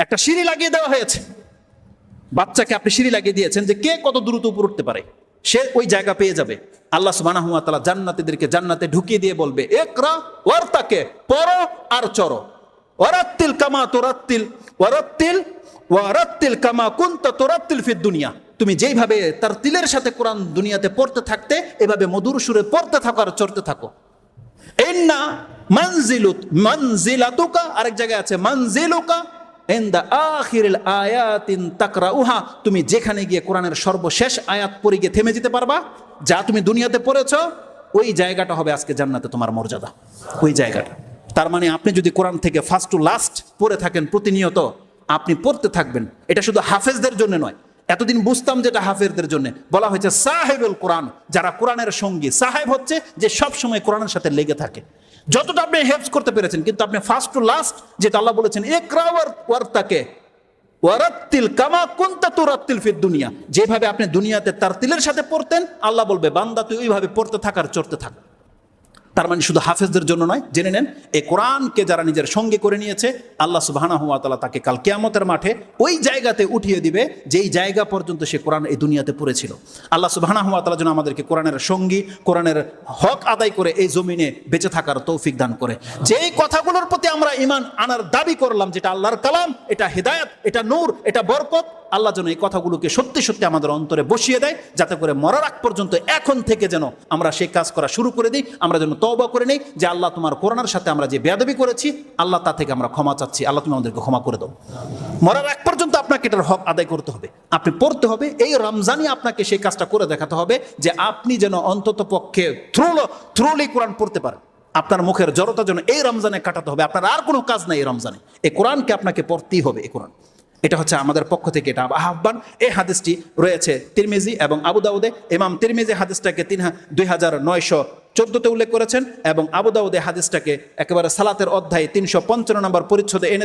একটা সিঁড়ি লাগিয়ে দেওয়া হয়েছে, বাচ্চাকে আপনি সিঁড়ি লাগিয়ে দিয়েছেন যে কে কত দ্রুত উপর উঠতে পারে, সে ওই জায়গা পেয়ে যাবে। আল্লাহ সুবহানাহু ওয়া তাআলা জান্নাতীদেরকে জান্নাতে ঢুকিয়ে দিয়ে বলবে, ইকরা ওয়ারতাকে, পড়ো আর চড়ো, ওয়ারাত্তিল কামা তুরাত্তিল ওয়ারাত্তিল কামা কুনতা তুরাত্তিল ফিদ দুনিয়া, তুমি যেইভাবে তার তিলের সাথে কোরআন দুনিয়াতে পড়তে থাকতে, এভাবে মধুর সুরে পড়তে থাকো আর চড়তে থাকো। ইন্না মানজিলাতুকা, আরেক জায়গায় আছে মানজিলুকা ইনদা আখিরিল আয়াতিন তাকরাউহা, তুমি যেখানে গিয়ে কোরআনের সর্বশেষ আয়াত পড়ে গিয়ে থেমে যেতে পারবা, যা তুমি দুনিয়াতে পড়েছো, ওই জায়গাটা হবে আজকে জান্নাতে তোমার মর্যাদা, ওই জায়গাটা। তার মানে আপনি যদি কোরআন থেকে ফার্স্ট টু লাস্ট পড়ে থাকেন প্রতিনিয়ত, আপনি পড়তে থাকবেন। এটা শুধু হাফেজদের জন্য নয়, এতদিন বুঝতাম যেটা হাফেজদের জন্য, বলা হয়েছে সাহেবুল কোরআন, যারা কোরআনের সঙ্গী। সাহেব হচ্ছে যে সব সময় কোরআনের সাথে লেগে থাকে, যতটা আপনি হেফজ করতে পেরেছেন, কিন্তু আপনি ফার্স্ট টু লাস্ট, যেটা আল্লাহ বলেছেন ইকরা ওয়ারতাকে, ওয়ারাত্তিল কামা কুনতা তুরাত্তিল ফিদ দুনিয়া, যেভাবে আপনি দুনিয়াতে তারতিলের সাথে পড়তেন, আল্লাহ বলবে বান্দা তুই ওইভাবে পড়তে থাক আর চড়তে থাক। তার মানে শুধু হাফেজদের জন্য নয়, জেনে নেন এই কোরআনকে যারা নিজের সঙ্গে করে নিয়েছে, আল্লাহ সুবহানাহু ওয়া তাআলা তাকে কাল কিয়ামতের মাঠে ওই জায়গাতে উঠিয়ে দিবে যেই জায়গা পর্যন্ত সে কোরআন এই দুনিয়াতে পড়েছিল। আল্লাহ সুবহানাহু ওয়া তাআলা যেন আমাদেরকে কোরআনের সঙ্গী, কোরআনের হক আদায় করে এই জমিনে বেঁচে থাকার তৌফিক দান করে। যেই কথাগুলোর প্রতি আমরা ঈমান আনার দাবি করলাম, যেটা আল্লাহর কালাম, এটা হেদায়েত, এটা নূর, এটা বরকত, আল্লাহ যেন এই কথাগুলোকে সত্যি সত্যি আমাদের অন্তরে বসিয়ে দেয়, যাতে করে মরার আগ পর্যন্ত এখন থেকে যেন আমরা সেই কাজ করা শুরু করে দিই। আমরা যেন তওবা করে নেই যে আল্লাহ তোমার কোরআনের সাথে আমরা যে বেয়াদবি করেছি, আল্লাহ তা থেকে আমরা ক্ষমা চাচ্ছি, আল্লাহ তুমি আমাদেরকে ক্ষমা করে দাও। মরার আগ পর্যন্ত আপনাকে এটার হক আদায় করতে হবে, আপনি পড়তে হবে। এই রমজানই আপনাকে সেই কাজটা করে দেখাতে হবে যে আপনি যেন অন্তত পক্ষে থ্রুলি কোরআন পড়তে পারেন। আপনার মুখের জড়তা যেন এই রমজানে কাটাতে হবে, আপনার আর কোনো কাজ নাই এই রমজানে, এই কোরআনকে আপনাকে পড়তেই হবে। এই কোরআন, এটা হচ্ছে আমাদের পক্ষ থেকে এটা আহ্বান। এই হাদিসটি রয়েছে তিরমিজি এবং আবু দাউদে। ইমাম তিরমিজি হাদিসটাকে 2914 উল্লেখ করেছেন এবং আবু দাউদে হাদিসটাকে একেবারে সালাতের অধ্যায় 355 নম্বর পরিচ্ছদে এনে